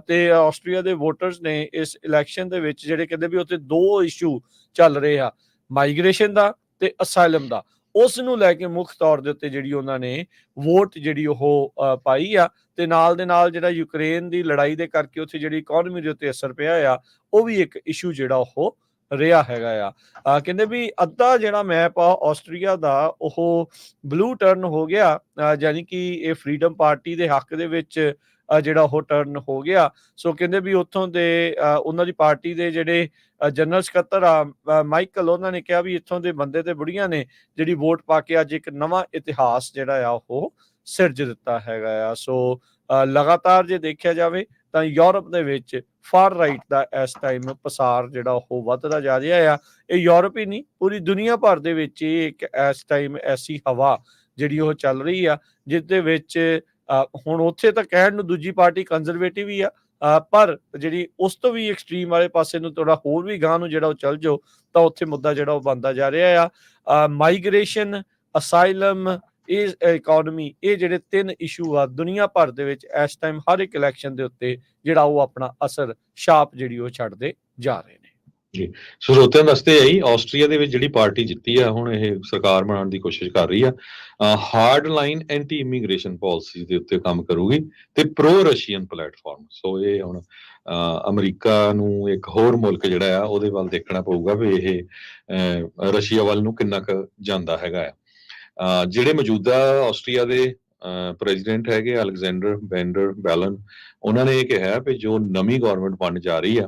ਤੇ ਆਸਟਰੀਆ ਦੇ ਵੋਟਰਸ ਨੇ ਇਸ ਇਲੈਕਸ਼ਨ ਦੇ ਵਿੱਚ ਜਿਹੜੇ ਕਹਿੰਦੇ ਵੀ ਉੱਥੇ 2 ਇਸ਼ੂ ਚੱਲ ਰਹੇ ਆ, ਮਾਈਗ੍ਰੇਸ਼ਨ ਦਾ ਤੇ ਅਸਾਈਲਮ ਦਾ। ਉਸ ਨੂੰ ਲੈ ਕੇ ਮੁੱਖ ਤੌਰ ਦੇ ਉੱਤੇ ਜਿਹੜੀ ਉਹਨਾਂ ਨੇ ਵੋਟ ਜਿਹੜੀ ਉਹ ਪਾਈ ਆ। ਤੇ ਨਾਲ ਦੇ ਨਾਲ ਜਿਹੜਾ ਯੂਕਰੇਨ ਦੀ ਲੜਾਈ ਦੇ ਕਰਕੇ ਉੱਥੇ ਜਿਹੜੀ ਇਕਨੋਮੀ ਦੇ ਉੱਤੇ ਅਸਰ ਪਿਆ ਆ, ਉਹ ਵੀ ਇੱਕ ਇਸ਼ੂ ਜਿਹੜਾ ਉਹ ਰਿਹਾ ਹੈਗਾ ਆ। ਕਹਿੰਦੇ ਵੀ ਅੱਧਾ ਜਿਹੜਾ ਮੈਪ ਆ ਆਸਟਰੀਆ ਦਾ ਉਹ ਬਲੂ ਟਰਨ ਹੋ ਗਿਆ, ਯਾਨੀ ਕਿ ਇਹ ਫਰੀडम ਪਾਰਟੀ ਦੇ ਹੱਕ ਦੇ ਵਿੱਚ ਜਿਹੜਾ ਉਹ ਟਰਨ ਹੋ ਗਿਆ। ਸੋ ਕਹਿੰਦੇ ਵੀ ਉੱਥੋਂ ਦੇ ਉਹਨਾਂ ਦੀ ਪਾਰਟੀ ਦੇ ਜਿਹੜੇ ਜਨਰਲ ਸਕੱਤਰ ਆ ਮਾਈਕਲ, ਉਹਨਾਂ ਨੇ ਕਿਹਾ ਵੀ ਇੱਥੋਂ ਦੇ ਬੰਦੇ ਤੇ ਬੁੜੀਆਂ ਨੇ ਜਿਹੜੀ ਵੋਟ ਪਾ ਕੇ ਅੱਜ ਇੱਕ ਨਵਾਂ ਇਤਿਹਾਸ ਜਿਹੜਾ ਆ ਉਹ ਸਿਰਜ ਦਿੱਤਾ ਹੈਗਾ ਆ। ਸੋ ਲਗਾਤਾਰ ਜੇ ਦੇਖਿਆ ਜਾਵੇ ਤਾਂ ਯੂਰਪ ਦੇ ਵਿੱਚ ਫਾਰ ਰਾਈਟ ਦਾ ਇਸ ਟਾਈਮ ਪਸਾਰ ਜਿਹੜਾ ਉਹ ਵੱਧਦਾ ਜਾ ਰਿਹਾ ਆ। ਇਹ ਯੂਰਪ ਹੀ ਨਹੀਂ, ਪੂਰੀ ਦੁਨੀਆ ਭਰ ਦੇ ਵਿੱਚ ਇੱਕ ਇਸ ਟਾਈਮ ਐਸੀ ਹਵਾ ਜਿਹੜੀ ਉਹ ਚੱਲ ਰਹੀ ਆ, ਜਿਸ ਦੇ ਵਿੱਚ ਹੁਣ ਉੱਥੇ ਤਾਂ ਕਹਿਣ ਨੂੰ ਦੂਜੀ ਪਾਰਟੀ ਕੰਜ਼ਰਵੇਟਿਵ ਹੀ ਆ, ਪਰ ਜਿਹੜੀ ਉਸ ਤੋਂ ਵੀ ਐਕਸਟ੍ਰੀਮ ਵਾਲੇ ਪਾਸੇ ਨੂੰ ਥੋੜਾ ਹੋਰ ਵੀ ਗਾਂ ਨੂੰ ਜਿਹੜਾ ਉਹ ਚੱਲ ਜਾਓ ਤਾਂ ਉੱਥੇ ਮੁੱਦਾ ਜਿਹੜਾ ਉਹ ਬਣਦਾ ਜਾ ਰਿਹਾ ਆ। ਮਾਈਗ੍ਰੇਸ਼ਨ, ਅਸਾਈਲਮ, ਇਹ ਇਕਨੋਮੀ, ਇਹ ਜਿਹੜੇ 3 ਇਸ਼ੂ ਆ ਦੁਨੀਆ ਭਰ ਦੇ ਵਿੱਚ ਇਸ ਟਾਈਮ ਹਰ ਇੱਕ ਇਲੈਕਸ਼ਨ ਦੇ ਉੱਤੇ ਜਿਹੜਾ ਉਹ ਆਪਣਾ ਅਸਰ ਛਾਪ ਜਿਹੜੀ ਉਹ ਛੱਡਦੇ ਜਾ ਰਹੇ ਨੇ। ਜੀ, ਸਰੋਤਿਆਂ ਵਾਸਤੇ ਆਈ ਆਸਟਰੀਆ ਦੇ ਵਿੱਚ ਜਿਹੜੀ ਪਾਰਟੀ ਜਿੱਤੀ ਆ, ਹੁਣ ਇਹ ਸਰਕਾਰ ਬਣਾਉਣ ਦੀ ਕੋਸ਼ਿਸ਼ ਕਰ ਰਹੀ ਆ। Hard line anti immigration policy ਦੇ ਉੱਤੇ ਕੰਮ ਕਰੂਗੀ ਤੇ ਪ੍ਰੋ ਰਸ਼ੀਅਨ ਪਲੇਟਫਾਰਮ। ਸੋ ਇਹ ਹੁਣ ਅਮਰੀਕਾ ਨੂੰ ਇੱਕ ਹੋਰ ਮੁਲਕ ਜਿਹੜਾ ਆ ਉਹਦੇ ਵੱਲ ਦੇਖਣਾ ਪਊਗਾ ਵੀ ਇਹ ਰਸ਼ੀਆ ਵੱਲ ਨੂੰ ਕਿੰਨਾ ਕੁ ਜਾਂਦਾ ਹੈਗਾ ਆ। ਜਿਹੜੇ ਮੌਜੂਦਾ ਆਸਟਰੀਆ ਦੇ ਪ੍ਰੈਜ਼ੀਡੈਂਟ ਹੈਗੇ ਅਲੈਗਜ਼ੈਂਡਰ ਵੈਂਡਰ ਬੈਲਨ, ਉਹਨਾਂ ਨੇ ਇਹ ਕਿਹਾ ਵੀ ਜੋ ਨਵੀਂ ਗਵਰਨਮੈਂਟ ਬਣਨ ਜਾ ਰਹੀ ਆ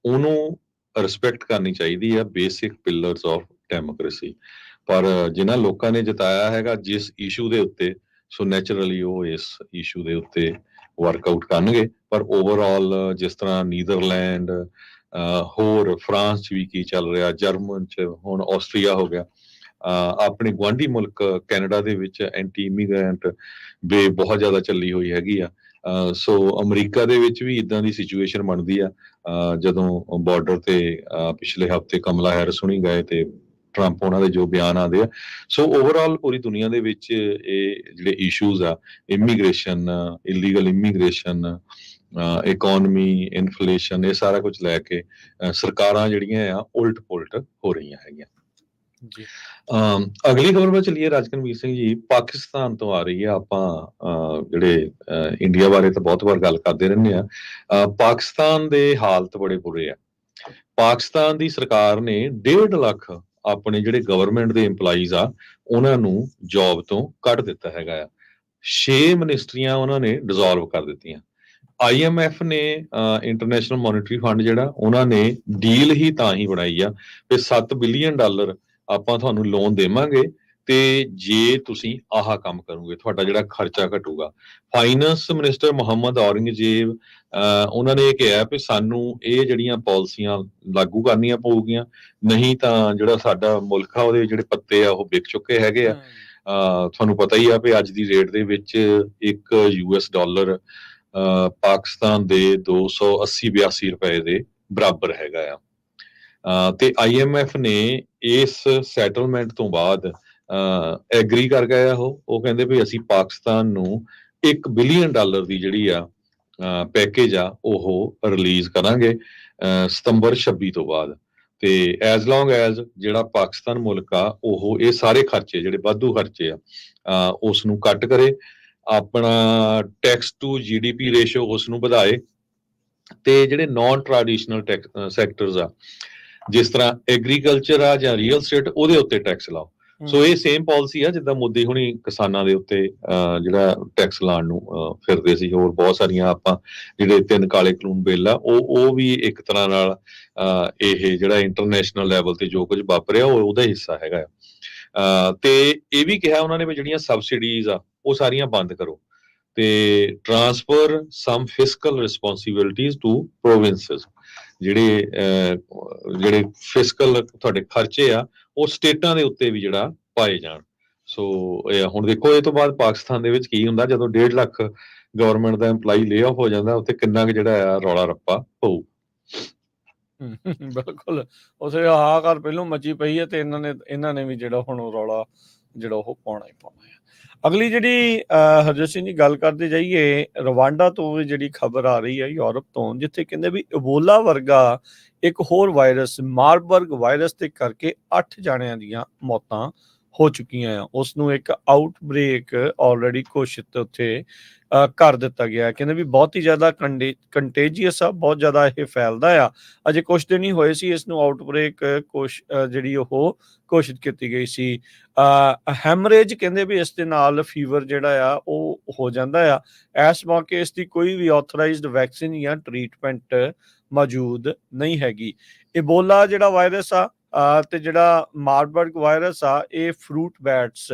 ਉਹਨੂੰ ਰਿਸਪੈਕਟ ਕਰਨੀ ਚਾਹੀਦੀ ਆ ਬੇਸਿਕ ਪਿਲਰਸ ਆਫ ਡੈਮੋਕ੍ਰੇਸੀ। ਪਰ ਜਿਨ੍ਹਾਂ ਲੋਕਾਂ ਨੇ ਜਿਤਾਇਆ ਹੈਗਾ ਜਿਸ ਇਸ਼ੂ ਦੇ ਉੱਤੇ, ਸੋ ਨੈਚੁਰਲੀ ਉਹ ਇਸ ਇਸ਼ੂ ਦੇ ਉੱਤੇ ਵਰਕਆਊਟ ਕਰਨਗੇ। ਪਰ ਓਵਰਆਲ ਜਿਸ ਤਰ੍ਹਾਂ ਨੀਦਰਲੈਂਡ, ਹੋਰ ਫਰਾਂਸ 'ਚ ਵੀ ਕੀ ਚੱਲ ਰਿਹਾ, ਜਰਮਨ 'ਚ, ਹੁਣ ਆਸਟਰੀਆ ਹੋ ਗਿਆ, ਆਪਣੇ ਗੁਆਂਢੀ ਮੁਲਕ ਕੈਨੇਡਾ ਦੇ ਵਿੱਚ ਐਂਟੀ ਇਮੀਗ੍ਰੈਂਟ ਵੇਵ ਬਹੁਤ ਜ਼ਿਆਦਾ ਚੱਲੀ ਹੋਈ ਹੈਗੀ ਆ। ਸੋ ਅਮਰੀਕਾ ਦੇ ਵਿੱਚ ਵੀ ਇਦਾਂ ਦੀ ਸਿਚੁਏਸ਼ਨ ਬਣਦੀ ਆ। ਜਦੋਂ ਬਾਰਡਰ ਤੇ ਪਿਛਲੇ ਹਫ਼ਤੇ ਕਮਲਾ ਹੈਰਿਸ ਹੁਣੀ ਗਏ ਤੇ ਟਰੰਪ ਉਹਨਾਂ ਦੇ ਜੋ ਬਿਆਨ ਆਉਂਦੇ ਆ। ਸੋ ਓਵਰਆਲ ਪੂਰੀ ਦੁਨੀਆ ਦੇ ਵਿੱਚ ਇਹ ਜਿਹੜੇ ਇਸ਼ੂਜ਼ ਆ, immigration, illegal immigration, economy, inflation, ਇਹ ਸਾਰਾ ਕੁਝ ਲੈ ਕੇ ਸਰਕਾਰਾਂ ਜਿਹੜੀਆਂ ਆ ਉਲਟ ਪੁਲਟ ਹੋ ਰਹੀਆਂ ਹੈਗੀਆਂ। ਜੀ। ਅਗਲੀ ਖਬਰ ਵੱਲ ਚੱਲੀਏ ਰਾਜਕਨਵੀਰ ਸਿੰਘ ਜੀ। ਪਾਕਿਸਤਾਨ ਤੋਂ ਆ ਰਹੀ ਹੈ। ਆਪਾਂ ਜਿਹੜੇ ਇੰਡੀਆ ਬਾਰੇ ਤਾਂ ਬਹੁਤ ਵਾਰ ਗੱਲ ਕਰਦੇ ਰਹਿੰਦੇ ਆ। ਪਾਕਿਸਤਾਨ ਦੇ ਹਾਲਤ ਬੜੇ ਬੁਰੇ ਆ। ਪਾਕਿਸਤਾਨ ਦੀ ਸਰਕਾਰ ਨੇ 1.5 ਲੱਖ ਆਪਣੇ ਜਿਹੜੇ ਗਵਰਨਮੈਂਟ ਦੇ EMPLOYEES ਆ ਉਹਨਾਂ ਨੂੰ ਜੌਬ ਤੋਂ ਕੱਢ ਦਿੱਤਾ ਹੈਗਾ ਆ। 6 ਮਿਨਿਸਟਰੀਆਂ ਉਹਨਾਂ ਨੇ ਡਿਸੋਲਵ ਕਰ ਦਿੱਤੀਆਂ। IMF ਨੇ ਇੰਟਰਨੈਸ਼ਨਲ ਮੋਨਿਟਰੀ ਫੰਡ ਜਿਹੜਾ ਉਹਨਾਂ ਨੇ ਡੀਲ ਹੀ ਤਾਂ ਹੀ ਬਣਾਈ ਆ ਕਿ $7 ਬਿਲੀਅਨ ਆਪਾਂ ਤੁਹਾਨੂੰ ਲੋਨ ਦੇਵਾਂਗੇ ਤੇ ਜੇ ਤੁਸੀਂ ਆਹ ਕੰਮ ਕਰੋਗੇ ਤੁਹਾਡਾ ਜਿਹੜਾ ਖਰਚਾ ਘਟੂਗਾ। ਫਾਈਨੈਂਸ ਮਿਨਿਸਟਰ ਮੁਹੰਮਦ ਔਰੰਗਜ਼ੇਬ ਉਹਨਾਂ ਨੇ ਇਹ ਕਿਹਾ ਵੀ ਸਾਨੂੰ ਇਹ ਜਿਹੜੀਆਂ ਪਾਲਿਸੀਆਂ ਲਾਗੂ ਕਰਨੀਆਂ ਪਊਗੀਆਂ, ਨਹੀਂ ਤਾਂ ਜਿਹੜਾ ਸਾਡਾ ਮੁਲਕ ਆ ਉਹਦੇ ਜਿਹੜੇ ਪੱਤੇ ਆ ਉਹ ਵਿਕ ਚੁੱਕੇ ਹੈਗੇ ਆ। ਤੁਹਾਨੂੰ ਪਤਾ ਹੀ ਆ ਵੀ ਅੱਜ ਦੀ ਰੇਟ ਦੇ ਵਿੱਚ ਇੱਕ $US ਪਾਕਿਸਤਾਨ ਦੇ 280-82 ਰੁਪਏ ਦੇ ਬਰਾਬਰ ਹੈਗਾ ਆ। ਤੇ IMF ਨੇ ਇਸ ਸੈਟਲਮੈਂਟ ਤੋਂ ਬਾਅਦ ਐਗਰੀ ਕਰ ਗਏ ਆ। ਉਹ ਕਹਿੰਦੇ ਵੀ ਅਸੀਂ ਪਾਕਿਸਤਾਨ ਨੂੰ $1 ਬਿਲੀਅਨ ਦੀ ਜਿਹੜੀ ਆ ਪੈਕੇਜ ਆ ਉਹ ਰਿਲੀਜ਼ ਕਰਾਂਗੇ ਸਤੰਬਰ 26 ਤੋਂ ਬਾਅਦ। ਤੇ ਐਜ਼ ਲੌਂਗ ਐਜ਼ ਜਿਹੜਾ ਪਾਕਿਸਤਾਨ ਮੁਲਕ ਆ ਉਹ ਇਹ ਸਾਰੇ ਖਰਚੇ ਜਿਹੜੇ ਵਾਧੂ ਖਰਚੇ ਆ ਉਸ ਨੂੰ ਕੱਟ ਕਰੇ, ਆਪਣਾ ਟੈਕਸ ਟੂ GDP ਰੇਸ਼ੋ ਉਸ ਨੂੰ ਵਧਾਏ, ਤੇ ਜਿਹੜੇ ਨੌਨ ਟ੍ਰੈਡੀਸ਼ਨਲ ਸੈਕਟਰਸ ਆ ਜਿਸ ਤਰ੍ਹਾਂ ਐਗਰੀਕਲਚਰ ਆ ਜਾਂ ਰੀਅਲ ਸਟੇਟ ਉਹਦੇ ਉੱਤੇ ਟੈਕਸ ਲਾਓ। ਸੋ ਇਹ ਸੇਮ ਪਾਲਿਸੀ ਆ ਜਿੱਦਾਂ ਮੋਦੀ ਹੁਣੀ ਕਿਸਾਨਾਂ ਦੇ ਉੱਤੇ ਜਿਹੜਾ ਟੈਕਸ ਲਾਉਣ ਨੂੰ ਫਿਰਦੇ ਸੀ। ਹੋਰ ਬਹੁਤ ਸਾਰੀਆਂ ਆਪਾਂ ਜਿਹੜੇ 3 ਕਾਲੇ ਕਾਨੂੰਨ ਬਿੱਲ ਆ ਉਹ ਵੀ ਇੱਕ ਤਰ੍ਹਾਂ ਨਾਲ ਇਹ ਜਿਹੜਾ ਇੰਟਰਨੈਸ਼ਨਲ ਲੈਵਲ ਤੇ ਜੋ ਕੁਝ ਵਾਪਰਿਆ ਉਹ ਉਹਦਾ ਹਿੱਸਾ ਹੈਗਾ। ਤੇ ਇਹ ਵੀ ਕਿਹਾ ਉਹਨਾਂ ਨੇ ਵੀ ਜਿਹੜੀਆਂ ਸਬਸਿਡੀਜ਼ ਆ ਉਹ ਸਾਰੀਆਂ ਬੰਦ ਕਰੋ ਤੇ transfer some fiscal responsibilities to provinces. ਜਿਹੜੇ ਫਿਸਕਲ ਤੁਹਾਡੇ ਖਰਚੇ ਆ ਉਹ ਸਟੇਟਾਂ ਦੇ ਉੱਤੇ ਵੀ ਜਿਹੜਾ ਪਾਏ ਜਾਣ। ਸੋ ਹੁਣ ਦੇਖੋ ਇਹ ਤੋਂ ਬਾਅਦ ਪਾਕਿਸਤਾਨ ਦੇ ਵਿੱਚ ਕੀ ਹੁੰਦਾ ਜਦੋਂ 1.5 ਲੱਖ ਗਵਰਨਮੈਂਟ ਦਾ EMPLOYEE ਲੇ ਆਫ ਹੋ ਜਾਂਦਾ, ਉੱਥੇ ਕਿੰਨਾ ਕੁ ਜਿਹੜਾ ਆ ਰੌਲਾ ਰੱਪਾ ਪਊ। ਬਿਲਕੁਲ ਉੱਥੇ ਹਾਹਾਕਾਰ ਪਹਿਲੋਂ ਮਚੀ ਪਈ ਹੈ ਤੇ ਇਹਨਾਂ ਨੇ ਵੀ ਜਿਹੜਾ ਹੁਣ ਰੌਲਾ ਜਿਹੜਾ ਉਹ ਪਾਉਣਾ ਹੀ ਪਾਉਣਾ ਹੈ। ਅਗਲੀ ਜਿਹੜੀ ਹਰਜੋਤ ਸਿੰਘ ਜੀ ਗੱਲ ਕਰਦੇ ਜਾਈਏ, ਰਵਾਂਡਾ ਤੋਂ ਵੀ ਜਿਹੜੀ ਖਬਰ ਆ ਰਹੀ ਹੈ ਯੂਰਪ ਤੋਂ, ਜਿੱਥੇ ਕਹਿੰਦੇ ਵੀ ਇਬੋਲਾ ਵਰਗਾ ਇੱਕ ਹੋਰ ਵਾਇਰਸ ਮਾਰਬਰਗ ਵਾਇਰਸ ਦੇ ਕਰਕੇ 8 ਜਾਣਿਆਂ ਦੀਆਂ ਮੌਤਾਂ ਹੋ ਚੁੱਕੀਆਂ ਆ। ਉਸ ਨੂੰ ਇੱਕ ਆਊਟਬ੍ਰੇਕ ਆਲਰੇਡੀ ਘੋਸ਼ਿਤ ਉੱਥੇ ਕਰ ਦਿੱਤਾ ਗਿਆ। ਕਹਿੰਦੇ ਵੀ ਬਹੁਤ ਹੀ ਜ਼ਿਆਦਾ ਕੰਟੇਜੀਅਸ ਆ, ਬਹੁਤ ਜ਼ਿਆਦਾ ਇਹ ਫੈਲਦਾ ਆ। ਅਜੇ ਕੁਛ ਦਿਨ ਹੀ ਹੋਏ ਸੀ ਇਸ ਨੂੰ ਆਊਟਬ੍ਰੇਕ ਜਿਹੜੀ ਉਹ ਘੋਸ਼ਿਤ ਕੀਤੀ ਗਈ ਸੀ। ਹੈਮਰੇਜ ਕਹਿੰਦੇ ਵੀ ਇਸ ਦੇ ਨਾਲ ਫੀਵਰ ਜਿਹੜਾ ਆ ਉਹ ਹੋ ਜਾਂਦਾ ਆ। ਇਸ ਮੌਕੇ ਇਸ ਦੀ ਕੋਈ ਵੀ ਆਥੋਰਾਈਜ਼ਡ ਵੈਕਸੀਨ ਜਾਂ ਟ੍ਰੀਟਮੈਂਟ ਮੌਜੂਦ ਨਹੀਂ ਹੈਗੀ। ਇਬੋਲਾ ਜਿਹੜਾ ਵਾਇਰਸ ਆ ਤੇ ਜਿਹੜਾ ਮਾਰਬਰਗ ਵਾਇਰਸ ਆ ਇਹ ਫਰੂਟ ਬੈਟਸ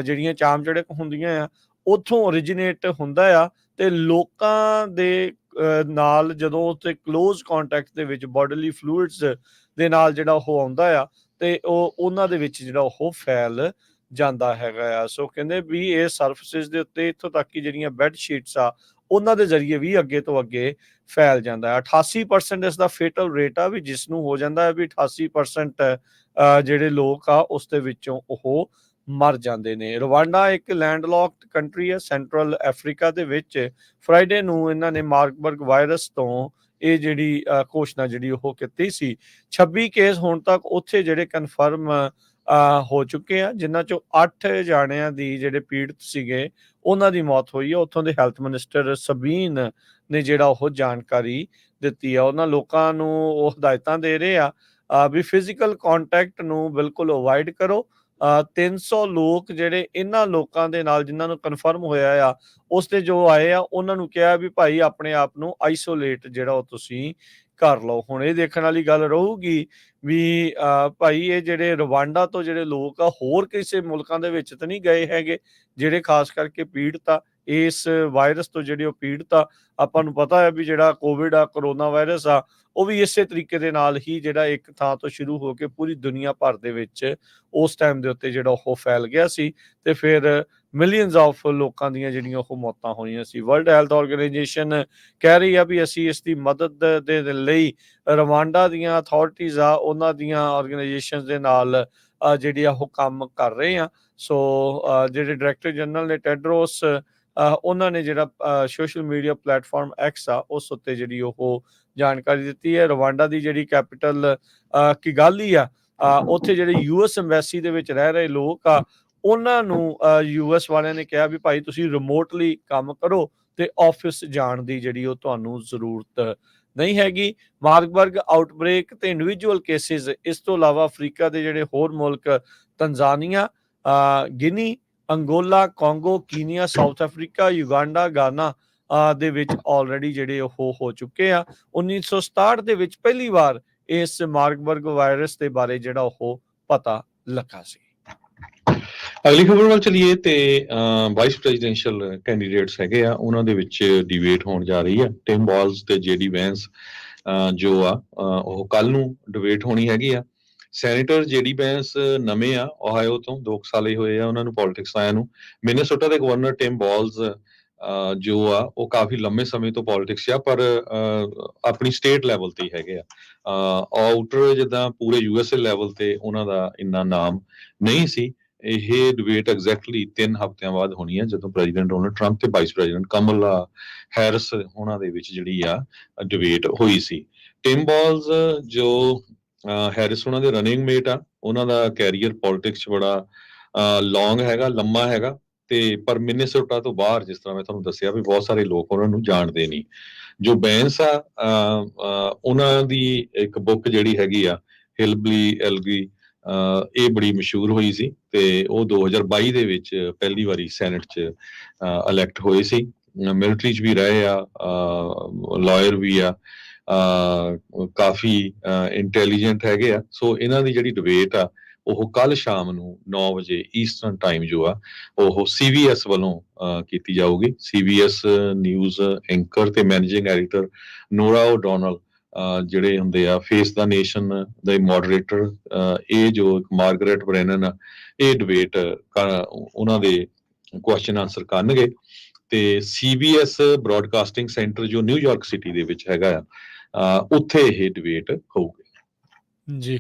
ਜਿਹੜੀਆਂ ਚਾਮ ਚੜਕ ਹੁੰਦੀਆਂ ਆ ਉੱਥੋਂ ਓਰੀਜੀਨੇਟ ਹੁੰਦਾ ਆ ਤੇ ਲੋਕਾਂ ਦੇ ਨਾਲ ਜਦੋਂ ਉੱਥੇ ਕਲੋਜ਼ ਕੰਟੈਕਟ ਦੇ ਵਿੱਚ ਬੋਡੀਲੀ ਫਲੂਇਡਸ ਦੇ ਨਾਲ ਜਿਹੜਾ ਉਹ ਆਉਂਦਾ ਆ ਤੇ ਉਹਨਾਂ ਦੇ ਵਿੱਚ ਜਿਹੜਾ ਉਹ ਫੈਲ ਜਾਂਦਾ ਹੈਗਾ ਆ। ਸੋ ਕਹਿੰਦੇ ਵੀ ਇਹ ਸਰਫੇਸਿਸ ਦੇ ਉੱਤੇ ਇੱਥੋਂ ਤੱਕ ਕਿ ਜਿਹੜੀਆਂ ਬੈੱਡ ਸ਼ੀਟਸ ਆ ਉਹਨਾਂ ਦੇ ਜ਼ਰੀਏ ਵੀ ਅੱਗੇ ਤੋਂ ਅੱਗੇ ਫੈਲ ਜਾਂਦਾ ਹੈ। 88% ਇਸ ਦਾ ਫੇਟਲ ਰੇਟ ਆ ਵੀ ਜਿਸ ਨੂੰ ਹੋ ਜਾਂਦਾ ਹੈ ਵੀ 88% ਜਿਹੜੇ ਲੋਕ ਆ ਉਸ ਦੇ ਵਿੱਚੋਂ ਉਹ ਮਰ ਜਾਂਦੇ ਨੇ। ਰਵਾਂਡਾ ਇੱਕ ਲੈਂਡਲੌਕਡ ਕੰਟਰੀ ਹੈ ਸੈਂਟਰਲ ਅਫਰੀਕਾ ਦੇ ਵਿੱਚ। ਫਰਾਈਡੇ ਨੂੰ ਇਹਨਾਂ ਨੇ ਮਾਰਬਰਗ ਵਾਇਰਸ ਤੋਂ ਇਹ ਜਿਹੜੀ ਘੋਸ਼ਣਾ ਜਿਹੜੀ ਉਹ ਕੀਤੀ ਸੀ। 26 ਕੇਸ ਹੁਣ ਤੱਕ ਉੱਥੇ ਜਿਹੜੇ ਕਨਫਰਮ ਹੋ ਚੁੱਕੇ ਆ, ਜਿਨ੍ਹਾਂ ਚੋਂ 8 ਜਾਣਿਆਂ ਦੀ ਜਿਹੜੇ ਪੀੜਤ ਸੀਗੇ ਉਹਨਾਂ ਦੀ ਮੌਤ ਹੋਈ ਹੈ। ਉੱਥੋਂ ਦੇ ਹੈਲਥ ਮਿਨਿਸਟਰ ਸਬੀਨ ਨੇ ਜਿਹੜਾ ਉਹ ਜਾਣਕਾਰੀ ਦਿੱਤੀ ਆ। ਉਹਨਾਂ ਲੋਕਾਂ ਨੂੰ ਉਹ ਹਦਾਇਤਾਂ ਦੇ ਰਹੇ ਆ ਵੀ ਫਿਜ਼ੀਕਲ ਕੰਟੈਕਟ ਨੂੰ ਬਿਲਕੁਲ ਅਵੋਇਡ ਕਰੋ। 300 ਲੋਕ ਜਿਹੜੇ ਇਹਨਾਂ ਲੋਕਾਂ ਦੇ ਨਾਲ ਜਿਨ੍ਹਾਂ ਨੂੰ ਕਨਫਰਮ ਹੋਇਆ ਆ ਉਸ ਤੇ ਜੋ ਆਏ ਆ ਉਹਨਾਂ ਨੂੰ ਕਿਹਾ ਵੀ ਭਾਈ ਆਪਣੇ ਆਪ ਨੂੰ ਆਈਸੋਲੇਟ ਜਿਹੜਾ ਉਹ ਤੁਸੀਂ ਕਰ ਲਓ। ਹੁਣ ਇਹ ਦੇਖਣ ਵਾਲੀ ਗੱਲ ਰਹੂਗੀ ਵੀ ਭਾਈ ਇਹ ਜਿਹੜੇ ਰਵਾਂਡਾ ਤੋਂ ਜਿਹੜੇ ਲੋਕ ਆ ਹੋਰ ਕਿਸੇ ਮੁਲਕਾਂ ਦੇ ਵਿੱਚ ਤਾਂ ਨਹੀਂ ਗਏ ਹੈਗੇ ਜਿਹੜੇ ਖਾਸ ਕਰਕੇ ਪੀੜਤ ਆ ਇਸ ਵਾਇਰਸ ਤੋਂ ਜਿਹੜੇ ਉਹ ਪੀੜਤ ਆ। ਆਪਾਂ ਨੂੰ ਪਤਾ ਹੈ ਵੀ ਜਿਹੜਾ ਕੋਵਿਡ ਆ ਕਰੋਨਾ ਵਾਇਰਸ ਆ ਉਹ ਵੀ ਇਸੇ ਤਰੀਕੇ ਦੇ ਨਾਲ ਹੀ ਜਿਹੜਾ ਇੱਕ ਥਾਂ ਤੋਂ ਸ਼ੁਰੂ ਹੋ ਕੇ ਪੂਰੀ ਦੁਨੀਆ ਭਰ ਦੇ ਵਿੱਚ ਉਸ ਟਾਈਮ ਦੇ ਉੱਤੇ ਜਿਹੜਾ ਉਹ ਫੈਲ ਗਿਆ ਸੀ ਤੇ ਫਿਰ ਮਿਲੀਅਨਸ ਆਫ ਲੋਕਾਂ ਦੀਆਂ ਜਿਹੜੀਆਂ ਉਹ ਮੌਤਾਂ ਹੋਈਆਂ ਸੀ। ਵਰਲਡ ਹੈਲਥ ਆਰਗੇਨਾਈਜੇਸ਼ਨ ਕਹਿ ਰਹੀ ਆ ਵੀ ਅਸੀਂ ਇਸ ਦੀ ਮਦਦ ਦੇ ਲਈ ਰਵਾਂਡਾ ਦੀਆਂ ਅਥਾਰਟੀਜ਼ ਆ ਉਹਨਾਂ ਦੀਆਂ ਆਰਗੇਨਾਈਜੇਸ਼ਨ ਦੇ ਨਾਲ ਜਿਹੜੀ ਆ ਉਹ ਕੰਮ ਕਰ ਰਹੇ ਆ। ਸੋ ਜਿਹੜੇ ਡਾਇਰੈਕਟਰ ਜਨਰਲ ਨੇ ਟੈਡਰੋਸ ਉਹਨਾਂ ਨੇ ਜਿਹੜਾ ਸੋਸ਼ਲ ਮੀਡੀਆ ਪਲੇਟਫਾਰਮ ਐਕਸ ਆ ਉਸ ਉੱਤੇ ਜਿਹੜੀ ਉਹ ਜਾਣਕਾਰੀ ਦਿੱਤੀ ਹੈ। ਰਵਾਂਡਾ ਦੀ ਜਿਹੜੀ ਕੈਪੀਟਲ ਕਿਗਾਲੀ ਆ ਉੱਥੇ ਜਿਹੜੇ ਯੂਐਸ ਐਮਬੈਸੀ ਦੇ ਵਿੱਚ ਰਹਿ ਰਹੇ ਲੋਕ ਆ, ਉਹਨਾਂ ਨੂੰ ਯੂਐਸ ਵਾਲਿਆਂ ਨੇ ਕਿਹਾ ਵੀ ਭਾਈ ਤੁਸੀਂ ਰਿਮੋਟਲੀ ਕੰਮ ਕਰੋ ਤੇ ਆਫਿਸ ਜਾਣ ਦੀ ਜਿਹੜੀ ਉਹ ਤੁਹਾਨੂੰ ਜ਼ਰੂਰਤ ਨਹੀਂ ਹੈਗੀ। ਮਾਰਬਰਗ ਆਊਟਬ੍ਰੇਕ ਤੇ ਇੰਡੀਵਿਜੂਅਲ ਕੇਸਿਸ, ਇਸ ਤੋਂ ਇਲਾਵਾ ਅਫਰੀਕਾ ਦੇ ਜਿਹੜੇ ਹੋਰ ਮੁਲਕ ਤੰਜ਼ਾਨੀਆ, ਗਿਨੀ, ਅੰਗੋਲਾ, ਕੋਂਗੋ, ਕੀਨੀਆ, ਸਾਊਥ ਅਫਰੀਕਾ, ਯੁਗਾਂਡਾ, ਗਾਨਾ ਦੇ ਵਿੱਚ ਆਲਰੇਡੀ ਜਿਹੜੇ ਉਹ ਹੋ ਚੁੱਕੇ ਆ। 1967 ਦੇ ਵਿੱਚ ਪਹਿਲੀ ਵਾਰ ਇਸ ਮਾਰਬਰਗ ਵਾਇਰਸ ਦੇ ਬਾਰੇ ਜਿਹੜਾ ਉਹ ਪਤਾ ਲੱਗਾ ਸੀ। ਅਗਲੀ ਖਬਰ ਵੱਲ ਚਲੀਏ ਤੇ ਵਾਈਸ ਪ੍ਰੈਜ਼ੀਡੈਂਸ਼ੀਅਲ ਕੈਂਡੀਡੇਟਸ ਹੈਗੇ ਆ, ਉਹਨਾਂ ਦੇ ਵਿੱਚ ਡਿਬੇਟ ਹੋਣ ਜਾ ਰਹੀ ਆ। ਟਿਮ ਬਾਲਸ ਤੇ ਜੇਡੀ ਵੈਂਸ ਜੋ ਆ ਉਹ ਕੱਲ ਨੂੰ ਡਿਬੇਟ ਹੋਣੀ ਹੈਗੀ ਆ। ਸੈਨੇਟਰ ਜੇਡੀ ਵੈਂਸ ਨਵੇਂ ਆ, ਓਹਾਇਓ ਤੋਂ 2 ਸਾਲ ਹੀ ਹੋਏ ਆ ਉਹਨਾਂ ਨੂੰ ਪੋਲਿਟਿਕਸ ਆਇਆ ਨੂੰ। ਮਿਨੇਸੋਟਾ ਦੇ ਗਵਰਨਰ ਟਿਮ ਬਾਲਸ ਜੋ ਆ ਉਹ ਕਾਫੀ ਲੰਮੇ ਸਮੇਂ ਤੋਂ ਪੋਲਿਟਿਕਸ ਆ, ਪਰ ਆਪਣੀ ਸਟੇਟ ਲੈਵਲ ਤੇ ਹੀ ਹੈਗੇ ਆ। ਆਊਟਰ ਜਿੱਦਾਂ ਪੂਰੇ ਯੂਐਸਏ ਲੈਵਲ ਤੇ ਉਹਨਾਂ ਦਾ ਇੰਨਾ ਨਾਮ ਨਹੀਂ ਸੀ। ਇਹ ਡਿਬੇਟ ਐਗਜ਼ੈਕਟਲੀ 3 ਹਫ਼ਤਿਆਂ ਬਾਅਦ ਹੋਣੀ ਹੈ, ਜਦੋਂ ਪ੍ਰੈਜ਼ੀਡੈਂਟ ਡੋਨਲਡ ਟਰੰਪ ਤੇ ਵਾਈਸ ਪ੍ਰੈਜ਼ੀਡੈਂਟ ਕਮਲਾ ਹੈਰਿਸ ਉਹਨਾਂ ਦੇ ਵਿੱਚ ਜਿਹੜੀ ਆ ਡਿਬੇਟ ਹੋਈ ਸੀ। ਟਿਮ ਬਾਲਸ ਜੋ ਹੈਰਿਸ ਉਹਨਾਂ ਦੇ ਰਨਿੰਗ ਮੇਟ ਆ, ਉਹਨਾਂ ਦਾ ਕੈਰੀਅਰ ਪੋਲਿਟਿਕਸ 'ਚ ਬੜਾ ਲੌਂਗ ਹੈਗਾ, ਲੰਮਾ ਹੈਗਾ। ਤੇ ਪਰ ਮਿਨੇਸੋਟਾ ਤੋਂ ਬਾਹਰ, ਜਿਸ ਤਰ੍ਹਾਂ ਮੈਂ ਤੁਹਾਨੂੰ ਦੱਸਿਆ ਵੀ ਬਹੁਤ ਸਾਰੇ ਲੋਕ ਉਹਨਾਂ ਨੂੰ ਜਾਣਦੇ ਨਹੀਂ। ਜੋ ਬੈਂਸ ਆ ਉਹਨਾਂ ਦੀ ਇੱਕ ਬੁੱਕ ਜਿਹੜੀ ਹੈਗੀ ਆ ਹਿਲਬਲੀ ਐਲਗੀ, ਇਹ ਬੜੀ ਮਸ਼ਹੂਰ ਹੋਈ ਸੀ ਤੇ ਉਹ 2022 ਦੇ ਵਿੱਚ ਪਹਿਲੀ ਵਾਰੀ ਸੈਨੇਟ 'ਚ ਇਲੈਕਟ ਹੋਏ ਸੀ। ਮਿਲਟਰੀ 'ਚ ਵੀ ਰਹੇ ਆ, ਲਾਇਰ ਵੀ ਆ, ਕਾਫੀ ਇੰਟੈਲੀਜੈਂਟ ਹੈਗੇ ਆ। ਸੋ ਇਹਨਾਂ ਦੀ ਜਿਹੜੀ ਡਿਬੇਟ ਆ ਉਹ ਕੱਲ ਸ਼ਾਮ ਨੂੰ 9 ਵਜੇ ਈਸਟਰਨ ਟਾਈਮ ਜੋ ਆ ਉਹ ਸੀਬੀਐਸ ਵੱਲੋਂ ਕੀਤੀ ਜਾਊਗੀ। ਸੀਬੀਐਸ ਨਿਊਜ਼ ਐਂਕਰ ਤੇ ਮੈਨੇਜਿੰਗ ਐਡੀਟਰ ਨੋਰਾ ਓਡੋਨਲ ਜਿਹੜੇ ਹੁੰਦੇ ਆ ਫੇਸ ਦਾ ਨੇਸ਼ਨ ਦੇ ਮੋਡਰੇਟਰ, ਇਹ ਜੋ ਮਾਰਗਰੇਟ ਬ੍ਰੈਨਨ ਆ, ਇਹ ਡਿਬੇਟ ਉਹਨਾਂ ਦੇ ਕੁਐਸਚਨ ਆਨਸਰ ਕਰਨਗੇ। ਤੇ ਸੀਬੀਐਸ ਬ੍ਰੌਡਕਾਸਟਿੰਗ ਸੈਂਟਰ ਜੋ ਨਿਊਯਾਰਕ ਸਿਟੀ ਦੇ ਵਿੱਚ ਹੈਗਾ ਆ, ਉੱਥੇ ਇਹ ਡਿਬੇਟ ਹੋਊਗੀ। ਜੀ,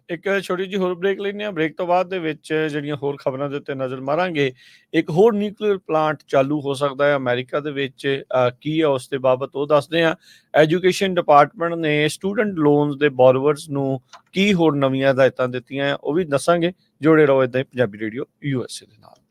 ਇੱਕ ਛੋਟੀ ਜਿਹੀ ਹੋਰ ਬ੍ਰੇਕ ਲੈਂਦੇ ਹਾਂ। ਬ੍ਰੇਕ ਤੋਂ ਬਾਅਦ ਦੇ ਵਿੱਚ ਜਿਹੜੀਆਂ ਹੋਰ ਖਬਰਾਂ ਦੇ ਉੱਤੇ ਨਜ਼ਰ ਮਾਰਾਂਗੇ। ਇੱਕ ਹੋਰ ਨਿਊਕਲੀਅਰ ਪਲਾਂਟ ਚਾਲੂ ਹੋ ਸਕਦਾ ਹੈ ਅਮਰੀਕਾ ਦੇ ਵਿੱਚ, ਕੀ ਆ ਉਸ ਦੇ ਬਾਬਤ ਉਹ ਦੱਸਦੇ ਹਾਂ। ਐਜੂਕੇਸ਼ਨ ਡਿਪਾਰਟਮੈਂਟ ਨੇ ਸਟੂਡੈਂਟ ਲੋਨਸ ਦੇ ਬੋਰੋਵਰਸ ਨੂੰ ਕੀ ਹੋਰ ਨਵੀਆਂ ਹਦਾਇਤਾਂ ਦਿੱਤੀਆਂ, ਉਹ ਵੀ ਦੱਸਾਂਗੇ। ਜੁੜੇ ਰਹੋ ਇੱਦਾਂ ਹੀ ਪੰਜਾਬੀ ਰੇਡੀਓ USA ਦੇ ਨਾਲ।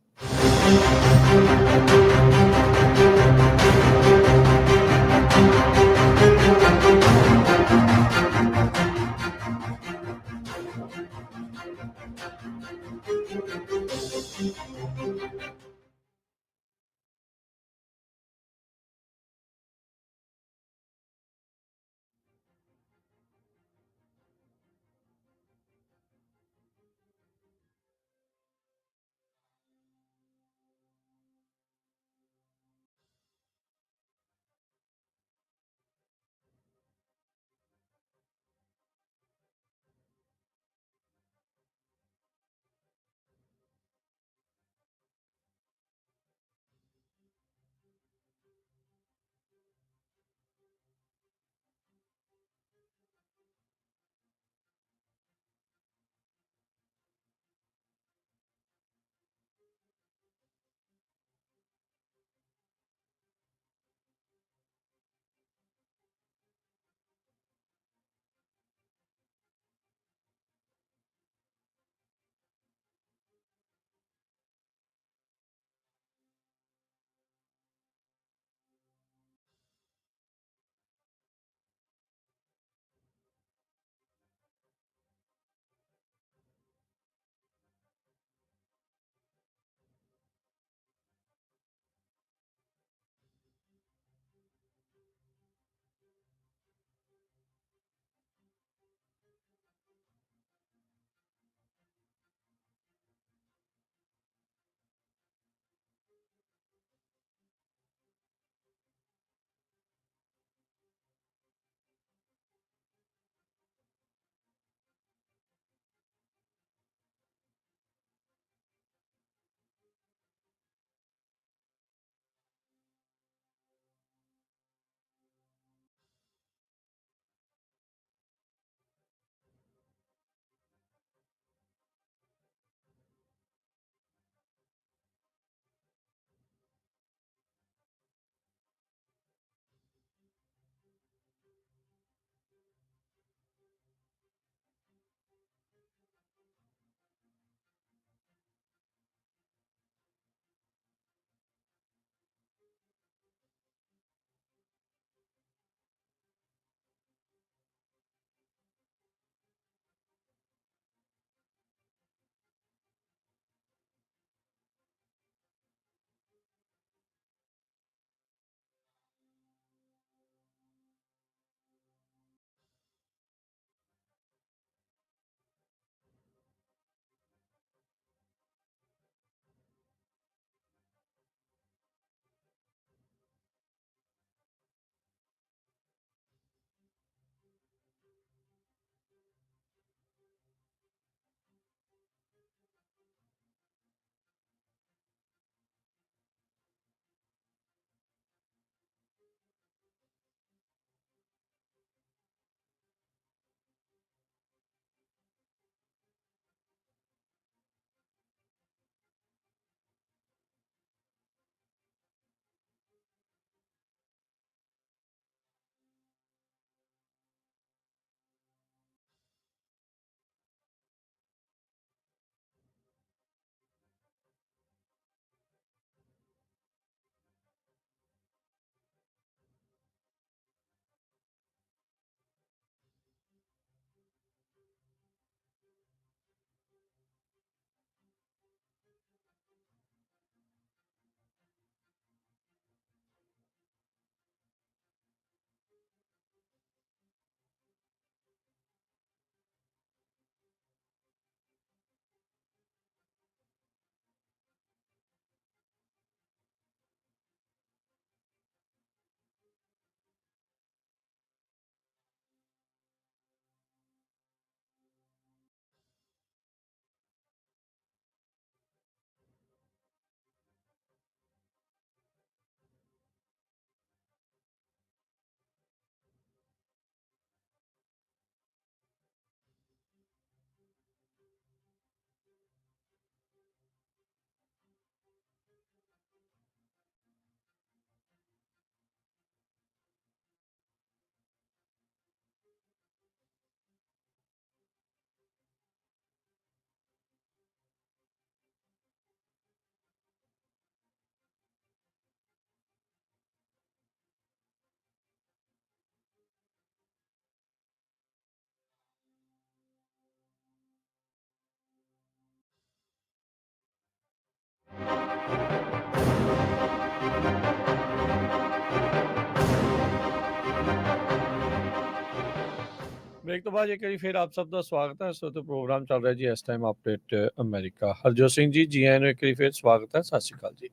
ब्रेक तो बाद एक बार फिर आप सबका स्वागत है। इस वक्त प्रोग्राम चल रहा है जी इस time update America. Harjot Singh ji ji आए एक बार फिर स्वागत है। सत श्री अकाल जी।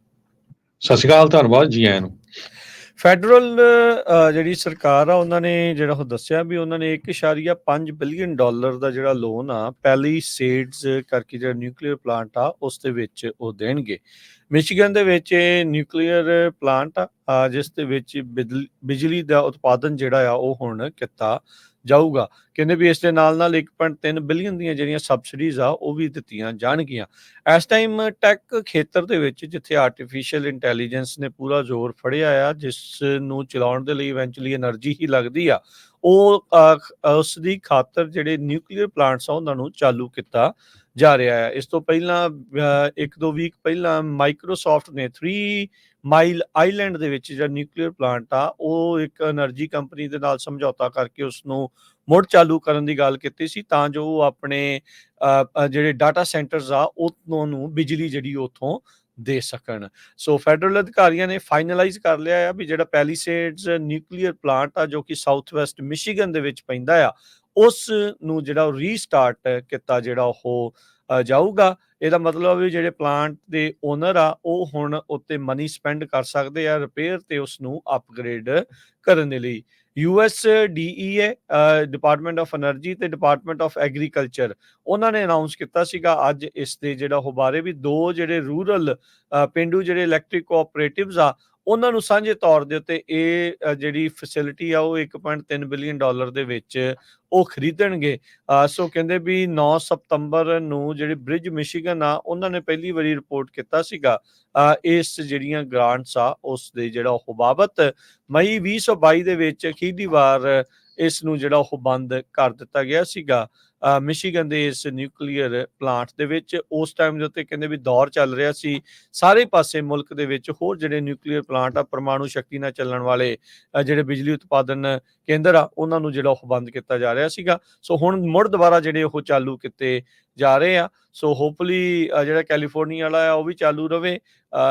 ਸਤਿ ਸ਼੍ਰੀ ਅਕਾਲ, ਧੰਨਵਾਦ ਜੀ ਆਇਆਂ ਨੂੰ। ਫੈਡਰਲ ਜਿਹੜੀ ਸਰਕਾਰ ਆ ਉਹਨਾਂ ਨੇ ਜਿਹੜਾ ਉਹ ਦੱਸਿਆ ਵੀ ਉਹਨਾਂ ਨੇ 1.5 ਬਿਲੀਅਨ ਡਾਲਰ ਦਾ ਜਿਹੜਾ ਲੋਨ ਆ ਪੈਲੀਸੇਡਸ ਕਰਕੇ ਜਿਹੜਾ ਨਿਊਕਲੀਅਰ ਪਲਾਂਟ ਆ ਉਸ ਦੇ ਵਿੱਚ ਉਹ ਦੇਣਗੇ। ਮਿਸ਼ੀਗਨ ਦੇ ਵਿੱਚ ਇਹ ਨਿਊਕਲੀਅਰ ਪਲਾਂਟ ਆ ਜਿਸ ਦੇ ਵਿੱਚ ਬਿਜਲੀ ਦਾ ਉਤਪਾਦਨ ਜਿਹੜਾ ਆ ਉਹ ਹੁਣ ਕੀਤਾ ਜਾਊਗਾ। ਕਹਿੰਦੇ ਵੀ ਇਸ ਦੇ ਨਾਲ 1.3 ਬਿਲੀਅਨ ਦੀਆਂ ਜਿਹੜੀਆਂ ਸਬਸਿਡੀਜ਼ ਆ ਉਹ ਵੀ ਦਿੱਤੀਆਂ ਜਾਣਗੀਆਂ। ਇਸ ਟਾਈਮ ਟੈਕ ਖੇਤਰ ਦੇ ਵਿੱਚ ਜਿੱਥੇ ਆਰਟੀਫਿਸ਼ੀਅਲ ਇੰਟੈਲੀਜੈਂਸ ਨੇ ਪੂਰਾ ਜ਼ੋਰ ਫੜਿਆ ਆ, ਜਿਸ ਨੂੰ ਚਲਾਉਣ ਦੇ ਲਈ ਇਵੈਂਚੁਅਲੀ ਐਨਰਜੀ ਹੀ ਲੱਗਦੀ ਆ, ਉਹ ਉਸ ਦੀ ਖਾਤਰ ਜਿਹੜੇ ਨਿਊਕਲੀਅਰ ਪਲਾਂਟਸ ਆ ਉਹਨਾਂ ਨੂੰ ਚਾਲੂ ਕੀਤਾ ਜਾ ਰਿਹਾ ਹੈ। ਇਸ ਤੋਂ ਪਹਿਲਾਂ 1-2 ਵੀਕ ਪਹਿਲਾਂ ਮਾਈਕਰੋਸਾਫਟ ਨੇ 3 ਮਾਈਲ ਆਈਲੈਂਡ ਦੇ ਵਿੱਚ ਜਿਹੜਾ ਨਿਊਕਲੀਅਰ ਪਲਾਂਟ ਆ ਉਹ ਇੱਕ એનર્ਜੀ ਕੰਪਨੀ ਦੇ ਨਾਲ ਸਮਝੌਤਾ ਕਰਕੇ ਉਸ ਨੂੰ ਮੁੜ ਚਾਲੂ ਕਰਨ ਦੀ ਗੱਲ ਕੀਤੀ ਸੀ ਤਾਂ ਜੋ ਉਹ ਆਪਣੇ ਜਿਹੜੇ ਡਾਟਾ ਸੈਂਟਰਸ ਆ ਉਹਨਾਂ ਨੂੰ ਬਿਜਲੀ ਜਿਹੜੀ ਉੱਥੋਂ ਦੇ ਸਕਣ। ਸੋ ਫੈਡਰਲ ਅਧਿਕਾਰੀਆਂ ਨੇ ਫਾਈਨਲਾਈਜ਼ ਕਰ ਲਿਆ ਆ ਵੀ ਜਿਹੜਾ ਪੈਲੀਸੇਡਸ ਨਿਊਕਲੀਅਰ ਪਲਾਂਟ ਆ ਜੋ ਕਿ ਸਾਊਥ ਵੈਸਟ ਮਿਸ਼ੀਗਨ ਦੇ ਵਿੱਚ ਪੈਂਦਾ ਆ ਉਸ ਨੂੰ ਜਿਹੜਾ ਰੀਸਟਾਰਟ ਕੀਤਾ ਜਿਹੜਾ ਉਹ ਜਾਊਗਾ। ਇਹਦਾ ਮਤਲਬ ਵੀ ਜਿਹੜੇ ਪਲਾਂਟ ਦੇ ਓਨਰ ਆ ਉਹ ਹੁਣ ਉੱਤੇ ਮਨੀ ਸਪੈਂਡ ਕਰ ਸਕਦੇ ਆ ਰਿਪੇਅਰ ਤੇ ਉਸ ਨੂੰ ਅਪਗ੍ਰੇਡ ਕਰਨ ਦੇ ਲਈ। USDEA ਡਿਪਾਰਟਮੈਂਟ ਆਫ ਐਨਰਜੀ ਤੇ ਡਿਪਾਰਟਮੈਂਟ ਆਫ ਐਗਰੀਕਲਚਰ ਉਹਨਾਂ ਨੇ ਅਨਾਉਂਸ ਕੀਤਾ ਸੀਗਾ ਅੱਜ ਇਸ ਦੇ ਜਿਹੜਾ ਉਹ ਬਾਰੇ ਵੀ 2 ਜਿਹੜੇ ਰੂਰਲ ਪੇਂਡੂ ਜਿਹੜੇ ਇਲੈਕਟ੍ਰਿਕ ਕੋਆਪਰੇਟਿਵਸ ਆ ਉਹਨਾਂ ਨੂੰ ਸਾਂਝੇ ਤੌਰ ਦੇ ਉੱਤੇ ਇਹ ਜਿਹੜੀ ਫੈਸਿਲਿਟੀ ਆ ਉਹ 1.3 ਬਿਲੀਅਨ ਡਾਲਰ ਦੇ ਵਿੱਚ ਉਹ ਖਰੀਦਣਗੇ। ਸੋ ਕਹਿੰਦੇ ਵੀ 9 ਸਤੰਬਰ ਨੂੰ ਜਿਹੜੇ ਬ੍ਰਿਜ ਮਿਸ਼ੀਗਨ ਆ ਉਹਨਾਂ ਨੇ ਪਹਿਲੀ ਵਾਰੀ ਰਿਪੋਰਟ ਕੀਤਾ ਸੀਗਾ ਇਸ ਜਿਹੜੀਆਂ ਗ੍ਰਾਂਟਸ ਆ ਉਸ ਦੇ ਜਿਹੜਾ ਉਹ ਬਾਬਤ ਮਈ 2022 ਦੇ ਵਿੱਚ ਅਖੀਰਲੀ ਵਾਰ ਇਸ ਨੂੰ ਜਿਹੜਾ ਉਹ ਬੰਦ ਕਰ ਦਿੱਤਾ ਗਿਆ ਸੀਗਾ ਮਿਸ਼ੀਗਨ ਦੇ ਇਸ ਨਿਊਕਲੀਅਰ ਪਲਾਂਟ ਦੇ ਵਿੱਚ। ਉਸ ਟਾਈਮ ਦੇ ਉੱਤੇ ਕਹਿੰਦੇ ਵੀ ਦੌਰ ਚੱਲ ਰਿਹਾ ਸੀ ਸਾਰੇ ਪਾਸੇ ਮੁਲਕ ਦੇ ਵਿੱਚ ਹੋਰ ਜਿਹੜੇ ਨਿਊਕਲੀਅਰ ਪਲਾਂਟ ਆ ਪਰਮਾਣੂ ਸ਼ਕਤੀ ਨਾਲ ਚੱਲਣ ਵਾਲੇ ਜਿਹੜੇ ਬਿਜਲੀ ਉਤਪਾਦਨ ਕੇਂਦਰ ਆ ਉਹਨਾਂ ਨੂੰ ਜਿਹੜਾ ਉਹ ਬੰਦ ਕੀਤਾ ਜਾ ਰਿਹਾ ਸੀਗਾ। ਸੋ ਹੁਣ ਮੁੜ ਦੁਬਾਰਾ ਜਿਹੜੇ ਉਹ ਚਾਲੂ ਕੀਤੇ ਜਾ ਰਹੇ ਆ। ਸੋ ਹੋਪਫੁਲੀ ਜਿਹੜਾ ਕੈਲੀਫੋਰਨੀਆ ਵਾਲਾ ਆ ਉਹ ਵੀ ਚਾਲੂ ਰਵੇ।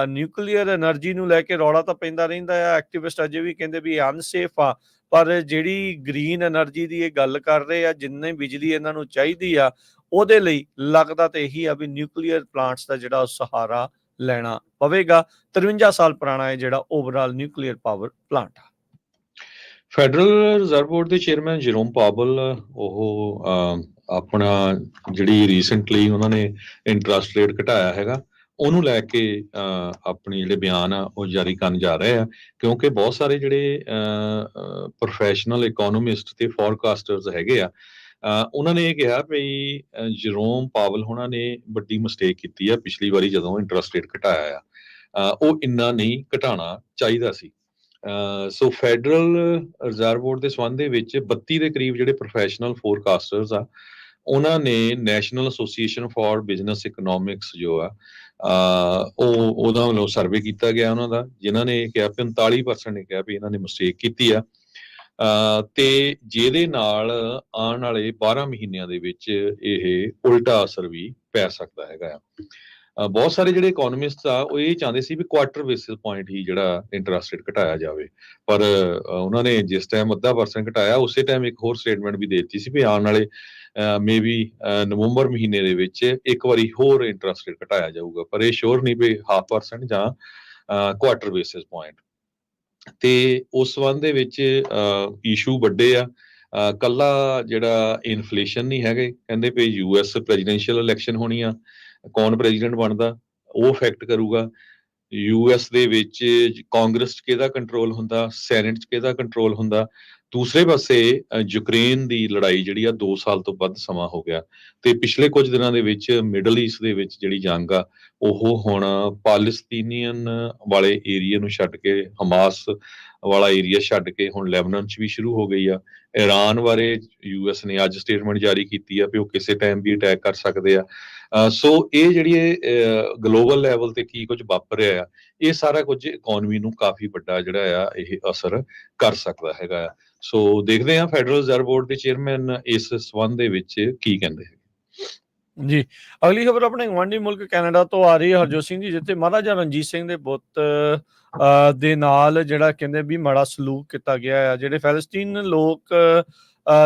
ਨਿਊਕਲੀਅਰ ਐਨਰਜੀ ਨੂੰ ਲੈ ਕੇ ਰੌਲਾ ਤਾਂ ਪੈਂਦਾ ਰਹਿੰਦਾ ਆ, ਐਕਟਿਵਿਸਟ ਅਜੇ ਵੀ ਕਹਿੰਦੇ ਵੀ ਅਨਸੇਫ ਆ, ਪਰ ਜਿਹੜੀ ਗ੍ਰੀਨ ਐਨਰਜੀ ਦੀ ਇਹ ਗੱਲ ਕਰ ਰਹੇ ਆ ਜਿੰਨੀ ਬਿਜਲੀ ਇਹਨਾਂ ਨੂੰ ਚਾਹੀਦੀ ਆ ਉਹਦੇ ਲਈ ਲੱਗਦਾ ਤਾਂ ਇਹੀ ਆ ਵੀ ਨਿਊਕਲੀਅਰ ਪਲਾਂਟਸ ਦਾ ਜਿਹੜਾ ਸਹਾਰਾ ਲੈਣਾ ਪਵੇਗਾ। 53 ਸਾਲ ਪੁਰਾਣਾ ਹੈ ਜਿਹੜਾ ਓਵਰਆਲ ਨਿਊਕਲੀਅਰ ਪਾਵਰ ਪਲਾਂਟ ਆ। ਫੈਡਰਲ ਰਿਜ਼ਰਵ ਬੋਰਡ ਦੇ ਚੇਅਰਮੈਨ ਜਰੋਮ ਪਾਵਲ ਉਹ ਆਪਣਾ ਜਿਹੜੀ ਰੀਸੈਂਟਲੀ ਉਹਨਾਂ ਨੇ ਇੰਟਰਸਟ ਰੇਟ ਘਟਾਇਆ ਹੈਗਾ ਉਹਨੂੰ ਲੈ ਕੇ ਆਪਣੇ ਜਿਹੜੇ ਬਿਆਨ ਆ ਉਹ ਜਾਰੀ ਕਰਨ ਜਾ ਰਹੇ ਆ ਕਿਉਂਕਿ ਬਹੁਤ ਸਾਰੇ ਜਿਹੜੇ ਪ੍ਰੋਫੈਸ਼ਨਲ ਇਕੋਨੋਮਿਸਟ ਤੇ ਫੋਰਕਾਸਟਰਸ ਹੈਗੇ ਆ ਉਹਨਾਂ ਨੇ ਇਹ ਕਿਹਾ ਵੀ ਜਰੋਮ ਪਾਵਲ ਉਹਨਾਂ ਨੇ ਵੱਡੀ ਮਿਸਟੇਕ ਕੀਤੀ ਆ ਪਿਛਲੀ ਵਾਰੀ ਜਦੋਂ ਇੰਟਰਸਟ ਰੇਟ ਘਟਾਇਆ ਆ ਉਹ ਇੰਨਾ ਨਹੀਂ ਘਟਾਉਣਾ ਚਾਹੀਦਾ ਸੀ। ਸੋ ਫੈਡਰਲ ਰਿਜ਼ਰਵ ਬੋਰਡ ਦੇ ਸੰਬੰਧ ਦੇ ਵਿੱਚ 32 ਦੇ ਕਰੀਬ ਜਿਹੜੇ ਪ੍ਰੋਫੈਸ਼ਨਲ ਫੋਰਕਾਸਟਰਸ ਆ ਉਹਨਾਂ ਨੇ national association for business economics ਜੋ ਆ ਉਹਦਾ ਵੱਲੋਂ ਸਰਵੇ ਕੀਤਾ ਗਿਆ ਉਹਨਾਂ ਦਾ ਜਿਨ੍ਹਾਂ ਨੇ ਕਿਹਾ 45% ਨੇ ਕਿਹਾ ਵੀ ਇਹਨਾਂ ਨੇ ਮਿਸਟੇਕ ਕੀਤੀ ਆ ਤੇ ਜਿਹਦੇ ਨਾਲ ਆਉਣ ਵਾਲੇ 12 ਮਹੀਨਿਆਂ ਦੇ ਵਿੱਚ ਇਹ ਉਲਟਾ ਅਸਰ ਵੀ ਪੈ ਸਕਦਾ ਹੈਗਾ ਆ। ਬਹੁਤ ਸਾਰੇ ਜਿਹੜੇ ਇਕੋਨੋਮਿਸਟ ਆ ਉਹ ਇਹ ਚਾਹੁੰਦੇ ਸੀ ਵੀ ਕੁਆਟਰ ਬੇਸਿਸ ਪੁਆਇੰਟ ਹੀ ਜਿਹੜਾ ਇੰਟਰਸਟ ਰੇਟ ਘਟਾਇਆ ਜਾਵੇ, ਪਰ ਉਹਨਾਂ ਨੇ ਜਿਸ ਟਾਈਮ 0.5% ਘਟਾਇਆ ਉਸੇ ਟਾਈਮ ਇੱਕ ਹੋਰ ਸਟੇਟਮੈਂਟ ਵੀ ਦੇ ਦਿੱਤੀ ਸੀ ਵੀ ਆਉਣ ਵਾਲੇ ਮੇਬੀ ਨਵੰਬਰ ਮਹੀਨੇ ਦੇ ਵਿੱਚ ਇੱਕ ਵਾਰੀ ਹੋਰ ਇੰਟਰਸਟ ਰੇਟ ਘਟਾਇਆ ਜਾਊਗਾ, ਪਰ ਇਹ ਸ਼ੋਰ ਨਹੀਂ ਵੀ 0.5% ਜਾਂ ਕੁਆਟਰ ਬੇਸਿਸ ਪੁਆਇੰਟ। ਤੇ ਉਸ ਸੰਬੰਧ ਦੇ ਵਿੱਚ ਇਸ਼ੂ ਵੱਡੇ ਆ। ਕੱਲਾ ਜਿਹੜਾ ਇਨਫਲੇਸ਼ਨ ਨਹੀਂ ਹੈਗੇ, ਕਹਿੰਦੇ ਵੀ US ਪ੍ਰੈਜ਼ੀਡੈਂਸ਼ੀਅਲ ਇਲੈਕਸ਼ਨ ਹੋਣੀ ਆ, ਕੌਣ ਪ੍ਰੈਜ਼ੀਡੈਂਟ ਬਣਦਾ ਉਹ ਇਫੈਕਟ ਕਰੂਗਾ। US ਦੇ ਵਿੱਚ ਕਾਂਗਰਸ 'ਚ ਕਿਹਦਾ ਕੰਟਰੋਲ ਹੁੰਦਾ, ਸੈਨੇਟ 'ਚ ਕਿਹਦਾ ਕੰਟਰੋਲ ਹੁੰਦਾ। ਦੂਸਰੇ ਪਾਸੇ ਯੂਕਰੇਨ ਦੀ ਲੜਾਈ ਜਿਹੜੀ ਆ 2 ਸਾਲ ਤੋਂ ਵੱਧ ਸਮਾਂ ਹੋ ਗਿਆ ਤੇ ਪਿਛਲੇ ਕੁਝ ਦਿਨਾਂ ਦੇ ਵਿੱਚ ਮਿਡਲ ਈਸਟ ਦੇ ਵਿੱਚ ਜਿਹੜੀ ਜੰਗ ਆ ਉਹ ਹੁਣ ਪਾਲਸਤੀਨੀਅਨ ਵਾਲੇ ਏਰੀਆ ਨੂੰ ਛੱਡ ਕੇ ਹਮਾਸ ਵਾਲਾ ਏਰੀਆ ਛੱਡ ਕੇ ਹੁਣ ਲੈਬਨਾਨ 'ਚ ਵੀ ਸ਼ੁਰੂ ਹੋ ਗਈ ਆ। ਇਰਾਨ ਬਾਰੇ US ਨੇ ਅੱਜ ਸਟੇਟਮੈਂਟ ਜਾਰੀ ਕੀਤੀ ਆ ਵੀ ਉਹ ਕਿਸੇ ਟਾਈਮ ਵੀ ਅਟੈਕ ਕਰ ਸਕਦੇ ਆ। ਸੋ ਇਹ ਜਿਹੜੀ ਗਲੋਬਲ ਲੈਵਲ ਤੇ ਕੀ ਕੁਝ ਵਾਪਰ ਰਿਹਾ ਆ ਇਹ ਸਾਰਾ ਕੁਝ ਇਕੋਨਮੀ ਨੂੰ ਕਾਫੀ ਵੱਡਾ ਜਿਹੜਾ ਆ ਇਹ ਅਸਰ ਕਰ ਸਕਦਾ ਹੈਗਾ ਆ। ਸੋ ਦੇਖਦੇ ਹਾਂ ਫੈਡਰਲ ਰਿਜ਼ਰਵ ਬੋਰਡ ਦੇ ਚੇਅਰਮੈਨ ਇਸ ਸੰਬੰਧ ਦੇ ਵਿੱਚ ਕੀ ਕਹਿੰਦੇ ਹੈ। ਜੀ ਅਗਲੀ ਖਬਰ ਆਪਣੇ ਗੁਆਂਢੀ ਮੁਲਕ ਕੈਨੇਡਾ ਤੋਂ ਆ ਰਹੀ ਹੈ ਹਰਜੋਤ ਸਿੰਘ ਜੀ, ਜਿੱਥੇ ਮਹਾਰਾਜਾ ਰਣਜੀਤ ਸਿੰਘ ਦੇ ਪੁੱਤ ਦੇ ਨਾਲ ਜਿਹੜਾ ਕਹਿੰਦੇ ਵੀ ਮਾੜਾ ਸਲੂਕ ਕੀਤਾ ਗਿਆ ਆ। ਜਿਹੜੇ ਫੈਲਸਤੀਨ ਲੋਕ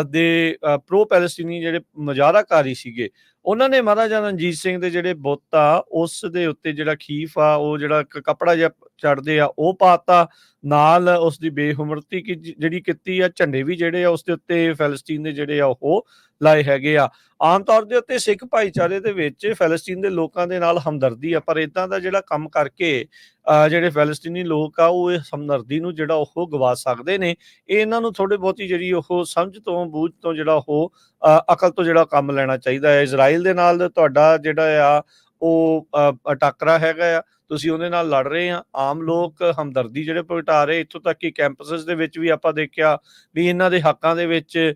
ਦੇ ਪ੍ਰੋ ਪੈਲਸਟੀਨੀ ਜਿਹੜੇ ਮੁਜ਼ਾਹਰਾਕਾਰੀ ਸੀਗੇ, ਉਹਨਾਂ ਨੇ ਮਹਾਰਾਜਾ ਰਣਜੀਤ ਸਿੰਘ ਦੇ ਜਿਹੜੇ ਬੁੱਤ ਆ ਉਸ ਦੇ ਉੱਤੇ ਜਿਹੜਾ ਖੀਫ ਆ, ਉਹ ਜਿਹੜਾ ਕੱਪੜਾ ਜਿਹਾ ਚੜ੍ਹਦੇ ਆ ਉਹ ਪਾਤਾ, ਨਾਲ ਉਸ ਦੀ ਬੇਹੁਰਮਤੀ ਜਿਹੜੀ ਕੀਤੀ ਆ, ਝੰਡੇ ਵੀ ਜਿਹੜੇ ਆ ਉਸ ਦੇ ਉੱਤੇ ਫੈਲਸਤੀਨ ਦੇ ਜਿਹੜੇ ਆ ਉਹ ਲਾਏ ਹੈਗੇ ਆ। ਆਮ ਤੌਰ ਦੇ ਉੱਤੇ ਸਿੱਖ ਭਾਈਚਾਰੇ ਦੇ ਵਿੱਚ ਫੈਲਸਤੀਨ ਦੇ ਲੋਕਾਂ ਦੇ ਨਾਲ ਹਮਦਰਦੀ ਆ, ਪਰ ਇਦਾਂ ਦਾ ਜਿਹੜਾ ਕੰਮ ਕਰਕੇ ਜਿਹੜੇ ਫੈਲਸਤੀਨੀ ਲੋਕ ਆ ਉਹ ਇਸ ਹਮਦਰਦੀ ਨੂੰ ਜਿਹੜਾ ਉਹ ਗਵਾ ਸਕਦੇ ਨੇ। ਇਹ ਇਹਨਾਂ ਨੂੰ ਥੋੜੀ ਬਹੁਤੀ ਜਿਹੜੀ ਉਹ ਸਮਝ ਤੋਂ ਬੂਝ ਤੋਂ ਜਿਹੜਾ ਉਹ ਅਕਲ ਤੋਂ ਜਿਹੜਾ ਕੰਮ ਲੈਣਾ ਚਾਹੀਦਾ ਹੈ। ਇਜ਼ਰਾਈਲ ਦੇ ਨਾਲ ਤੁਹਾਡਾ ਜਿਹੜਾ ਆ ਉਹ ਟਾਕਰਾ ਹੈਗਾ ਆ, ਤੁਸੀਂ ਉਹਦੇ ਨਾਲ ਲੜ ਰਹੇ ਆ। ਆਮ ਲੋਕ ਹਮਦਰਦੀ ਜਿਹੜੇ ਪ੍ਰਗਟਾ ਰਹੇ, ਇੱਥੋਂ ਤੱਕ ਕਿ ਕੈਂਪਸਸ ਦੇ ਵਿੱਚ ਵੀ ਆਪਾਂ ਦੇਖਿਆ ਵੀ ਇਹਨਾਂ ਦੇ ਹੱਕਾਂ ਦੇ ਵਿੱਚ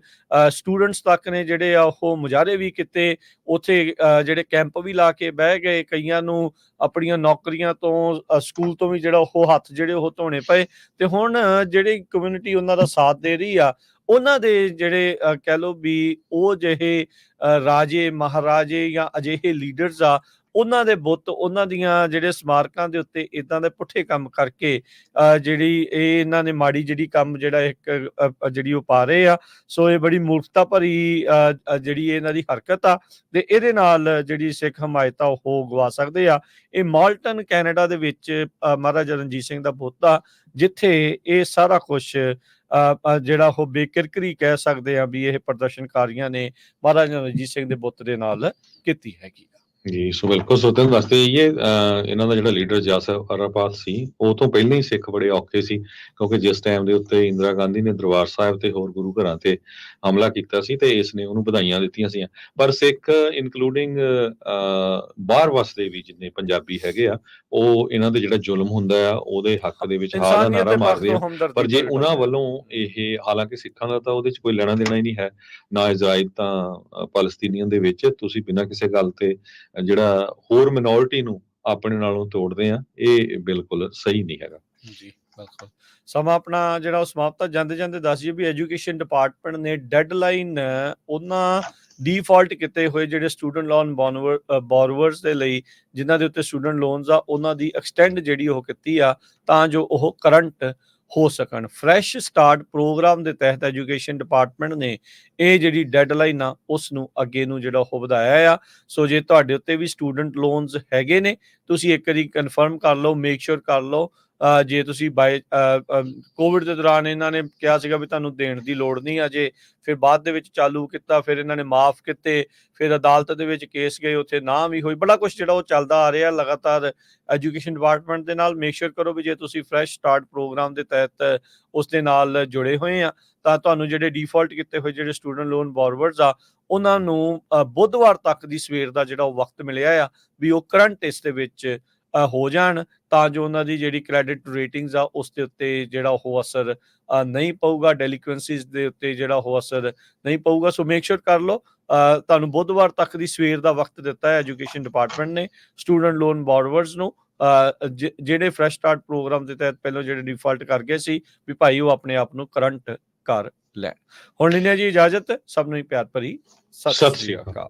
ਸਟੂਡੈਂਟਸ ਤੱਕ ਨੇ ਜਿਹੜੇ ਆ ਉਹ ਮੁਜ਼ਾਹਰੇ ਵੀ ਕੀਤੇ, ਉੱਥੇ ਜਿਹੜੇ ਕੈਂਪ ਵੀ ਲਾ ਕੇ ਬਹਿ ਗਏ, ਕਈਆਂ ਨੂੰ ਆਪਣੀਆਂ ਨੌਕਰੀਆਂ ਤੋਂ ਸਕੂਲ ਤੋਂ ਵੀ ਜਿਹੜਾ ਉਹ ਹੱਥ ਜਿਹੜੇ ਉਹ ਧੋਣੇ ਪਏ। ਤੇ ਹੁਣ ਜਿਹੜੀ ਕਮਿਊਨਿਟੀ ਉਹਨਾਂ ਦਾ ਸਾਥ ਦੇ ਰਹੀ ਆ, ਉਹਨਾਂ ਦੇ ਜਿਹੜੇ ਕਹਿ ਲਓ ਵੀ ਉਹ ਜਿਹੇ ਰਾਜੇ ਮਹਾਰਾਜੇ ਜਾਂ ਅਜਿਹੇ ਲੀਡਰਸ ਆ, ਉਹਨਾਂ ਦੇ ਬੁੱਤ, ਉਹਨਾਂ ਦੀਆਂ ਜਿਹੜੇ ਸਮਾਰਕਾਂ ਦੇ ਉੱਤੇ ਇਦਾਂ ਦੇ ਪੁੱਠੇ ਕੰਮ ਕਰਕੇ ਜਿਹੜੀ ਇਹਨਾਂ ਨੇ ਮਾੜੀ ਜਿਹੜੀ ਕੰਮ ਜਿਹੜਾ ਇੱਕ ਜਿਹੜੀ ਉਹ ਪਾ ਰਹੇ ਆ। ਸੋ ਇਹ ਬੜੀ ਮੂਰਖਤਾ ਭਰੀ ਜਿਹੜੀ ਇਹਨਾਂ ਦੀ ਹਰਕਤ ਆ, ਤੇ ਇਹਦੇ ਨਾਲ ਜਿਹੜੀ ਸਿੱਖ ਹਮਾਇਤ ਆ ਉਹ ਗਵਾ ਸਕਦੇ ਆ। ਇਹ ਮਾਲਟਨ ਕੈਨੇਡਾ ਦੇ ਵਿੱਚ ਮਹਾਰਾਜਾ ਰਣਜੀਤ ਸਿੰਘ ਦਾ ਬੁੱਤ ਆ, ਜਿੱਥੇ ਇਹ ਸਾਰਾ ਕੁਛ ਜਿਹੜਾ ਉਹ ਬੇਕਿਰਕਰੀ ਕਹਿ ਸਕਦੇ ਆ ਵੀ ਇਹ ਪ੍ਰਦਰਸ਼ਨਕਾਰੀਆਂ ਨੇ ਮਹਾਰਾਜਾ ਰਣਜੀਤ ਸਿੰਘ ਦੇ ਬੁੱਤ ਦੇ ਨਾਲ ਕੀਤੀ ਹੈਗੀ ਆ। ਜੀ, ਸੋ ਬਿਲਕੁਲ ਸੋ ਤੁਹਾਨੂੰ ਦੱਸਦੇ ਜਾਈਏ, ਇਹਨਾਂ ਦਾ ਜਿਹੜਾ ਲੀਡਰ ਯਾਸਰ ਅਰਾਫਾਤ ਸੀ, ਉਹ ਤੋਂ ਪਹਿਲਾਂ ਹੀ ਸਿੱਖ ਬੜੇ ਔਖੇ ਸੀ, ਕਿਉਂਕਿ ਜਿਸ ਟਾਈਮ ਦੇ ਉੱਤੇ ਇੰਦਰਾ ਗਾਂਧੀ ਨੇ ਦਰਬਾਰ ਸਾਹਿਬ ਤੇ ਹੋਰ ਗੁਰੂ ਘਰਾਂ ਤੇ ਹਮਲਾ ਕੀਤਾ ਸੀ ਤੇ ਇਸ ਨੇ ਉਹਨੂੰ ਵਧਾਈਆਂ ਦਿੱਤੀਆਂ ਸੀ। ਪਰ ਸਿੱਖ ਇਨਕਲੂਡਿੰਗ ਬਾਹਰ ਵਸਦੇ ਵੀ ਜਿੰਨੇ ਪੰਜਾਬੀ ਹੈਗੇ ਆ, ਉਹ ਇਹਨਾਂ ਦੇ ਜਿਹੜਾ ਜ਼ੁਲਮ ਹੁੰਦਾ ਆ ਉਹਦੇ ਹੱਕ ਦੇ ਵਿੱਚ ਹਾਂ ਦਾ ਨਾਰਾ ਮਾਰਦੇ ਆ। ਪਰ ਜੇ ਉਹਨਾਂ ਵੱਲੋਂ ਇਹ, ਹਾਲਾਂਕਿ ਸਿੱਖਾਂ ਦਾ ਤਾਂ ਉਹਦੇ ਚ ਕੋਈ ਲੈਣਾ ਦੇਣਾ ਹੀ ਨਹੀਂ ਹੈ, ਨਾ ਇਜ਼ਰਾਈਲ ਤਾਂ ਫਲਸਤੀਨੀਆਂ ਦੇ ਵਿੱਚ, ਤੁਸੀਂ ਬਿਨਾਂ ਕਿਸੇ ਗੱਲ ਤੇ ਜਿਹੜਾ ਹੋਰ ਮਿਨੋਰਿਟੀ ਨੂੰ ਆਪਣੇ ਨਾਲੋਂ ਤੋੜਦੇ ਆ, ਇਹ ਬਿਲਕੁਲ ਸਹੀ ਨਹੀਂ ਹੈਗਾ। ਜੀ ਬਿਲਕੁਲ। ਸਮਾਂ ਆਪਣਾ ਜਿਹੜਾ ਉਹ ਸਮਾਪਤ, ਜਾਂਦੇ ਜਾਂਦੇ ਦੱਸ ਜੀ ਵੀ ਐਜੂਕੇਸ਼ਨ ਡਿਪਾਰਟਮੈਂਟ ਨੇ ਡੈਡਲਾਈਨ ਉਹਨਾਂ ਡੀਫਾਲਟ ਕੀਤੇ ਹੋਏ ਜਿਹੜੇ ਸਟੂਡੈਂਟ ਲੋਨ ਬੋਰਵਰਸ ਦੇ ਲਈ, ਜਿਨ੍ਹਾਂ ਦੇ ਉੱਤੇ ਸਟੂਡੈਂਟ ਲੋਨਸ ਆ, ਉਹਨਾਂ ਦੀ ਐਕਸਟੈਂਡ ਜਿਹੜੀ ਉਹ ਕੀਤੀ ਆ ਤਾਂ ਜੋ ਉਹ ਕਰੰਟ ਹੋ ਸਕਣ। ਫਰੈਸ਼ ਸਟਾਰਟ ਪ੍ਰੋਗਰਾਮ ਦੇ ਤਹਿਤ ਐਜੂਕੇਸ਼ਨ ਡਿਪਾਰਟਮੈਂਟ ਨੇ ਇਹ ਜਿਹੜੀ ਡੈਡਲਾਈਨ ਆ ਉਸ ਨੂੰ ਅੱਗੇ ਨੂੰ ਜਿਹੜਾ ਉਹ ਵਧਾਇਆ ਆ। ਸੋ ਜੇ ਤੁਹਾਡੇ ਉੱਤੇ ਵੀ ਸਟੂਡੈਂਟ ਲੋਨਸ ਹੈਗੇ ਨੇ, ਤੁਸੀਂ ਇੱਕ ਵਾਰੀ ਕਨਫਰਮ ਕਰ ਲਓ, ਮੇਕ ਸ਼ੋਰ ਕਰ ਲਓ। ਜੇ ਤੁਸੀਂ ਕੋਵਿਡ ਦੇ ਦੌਰਾਨ ਇਹਨਾਂ ਨੇ ਕਿਹਾ ਸੀਗਾ ਵੀ ਤੁਹਾਨੂੰ ਦੇਣ ਦੀ ਲੋੜ ਨਹੀਂ ਅਜੇ, ਫਿਰ ਬਾਅਦ ਦੇ ਵਿੱਚ ਚਾਲੂ ਕੀਤਾ, ਫਿਰ ਇਹਨਾਂ ਨੇ ਮਾਫ ਕੀਤੇ, ਫਿਰ ਅਦਾਲਤ ਦੇ ਵਿੱਚ ਕੇਸ ਗਏ, ਉੱਥੇ ਨਾ ਵੀ ਹੋਈ, ਬੜਾ ਕੁਛ ਜਿਹੜਾ ਉਹ ਚੱਲਦਾ ਆ ਰਿਹਾ ਲਗਾਤਾਰ ਐਜੂਕੇਸ਼ਨ ਡਿਪਾਰਟਮੈਂਟ ਦੇ ਨਾਲ। ਮੇਕ ਸ਼ੋਰ ਕਰੋ ਵੀ ਜੇ ਤੁਸੀਂ ਫਰੈਸ਼ ਸਟਾਰਟ ਪ੍ਰੋਗਰਾਮ ਦੇ ਤਹਿਤ ਉਸ ਦੇ ਨਾਲ ਜੁੜੇ ਹੋਏ ਆ, ਤਾਂ ਤੁਹਾਨੂੰ ਜਿਹੜੇ ਡਿਫਾਲਟ ਕੀਤੇ ਹੋਏ ਜਿਹੜੇ ਸਟੂਡੈਂਟ ਲੋਨ ਬੋਰਵਰਸ ਆ, ਉਹਨਾਂ ਨੂੰ ਬੁੱਧਵਾਰ ਤੱਕ ਦੀ ਸਵੇਰ ਦਾ ਜਿਹੜਾ ਉਹ ਵਕਤ ਮਿਲਿਆ ਆ ਵੀ ਉਹ ਕਰੰਟ ਇਸ ਦੇ ਵਿੱਚ ਹੋ ਜਾਣ, ਤਾਂ ਜੋ ਉਹਨਾਂ ਦੀ ਜਿਹੜੀ ਕ੍ਰੈਡਿਟ ਰੇਟਿੰਗਸ ਆ ਉਸ ਦੇ ਉੱਤੇ ਜਿਹੜਾ ਉਹ ਅਸਰ ਨਹੀਂ ਪਊਗਾ, ਡੈਲੀਕੁਐਂਸੀਜ਼ ਦੇ ਉੱਤੇ ਜਿਹੜਾ ਉਹ ਅਸਰ ਨਹੀਂ ਪਊਗਾ। ਸੋ ਮੇਕ ਸ਼ੋਰ ਕਰ ਲਓ, ਤੁਹਾਨੂੰ ਬੁੱਧਵਾਰ ਤੱਕ ਦੀ ਸਵੇਰ ਦਾ ਵਕਤ ਦਿੱਤਾ ਹੈ ਐਜੂਕੇਸ਼ਨ ਡਿਪਾਰਟਮੈਂਟ ਨੇ ਸਟੂਡੈਂਟ ਲੋਨ ਬੋਰਵਰਸ ਨੂੰ, ਜਿਹੜੇ ਫਰੈਸ਼ ਸਟਾਰਟ ਪ੍ਰੋਗਰਾਮ ਦੇ ਤਹਿਤ ਪਹਿਲਾਂ ਜਿਹੜੇ ਡਿਫਾਲਟ ਕਰ ਗਏ ਸੀ, ਵੀ ਭਾਈ ਉਹ ਆਪਣੇ ਆਪ ਨੂੰ ਕਰੰਟ ਕਰ ਲੈਣ। ਹੁਣ ਲੈਣੇ ਜੀ ਇਜਾਜ਼ਤ, ਸਭ ਨੂੰ ਹੀ ਪਿਆਰ ਭਰੀ ਸਤਿ ਸ਼੍ਰੀ ਅਕਾਲ।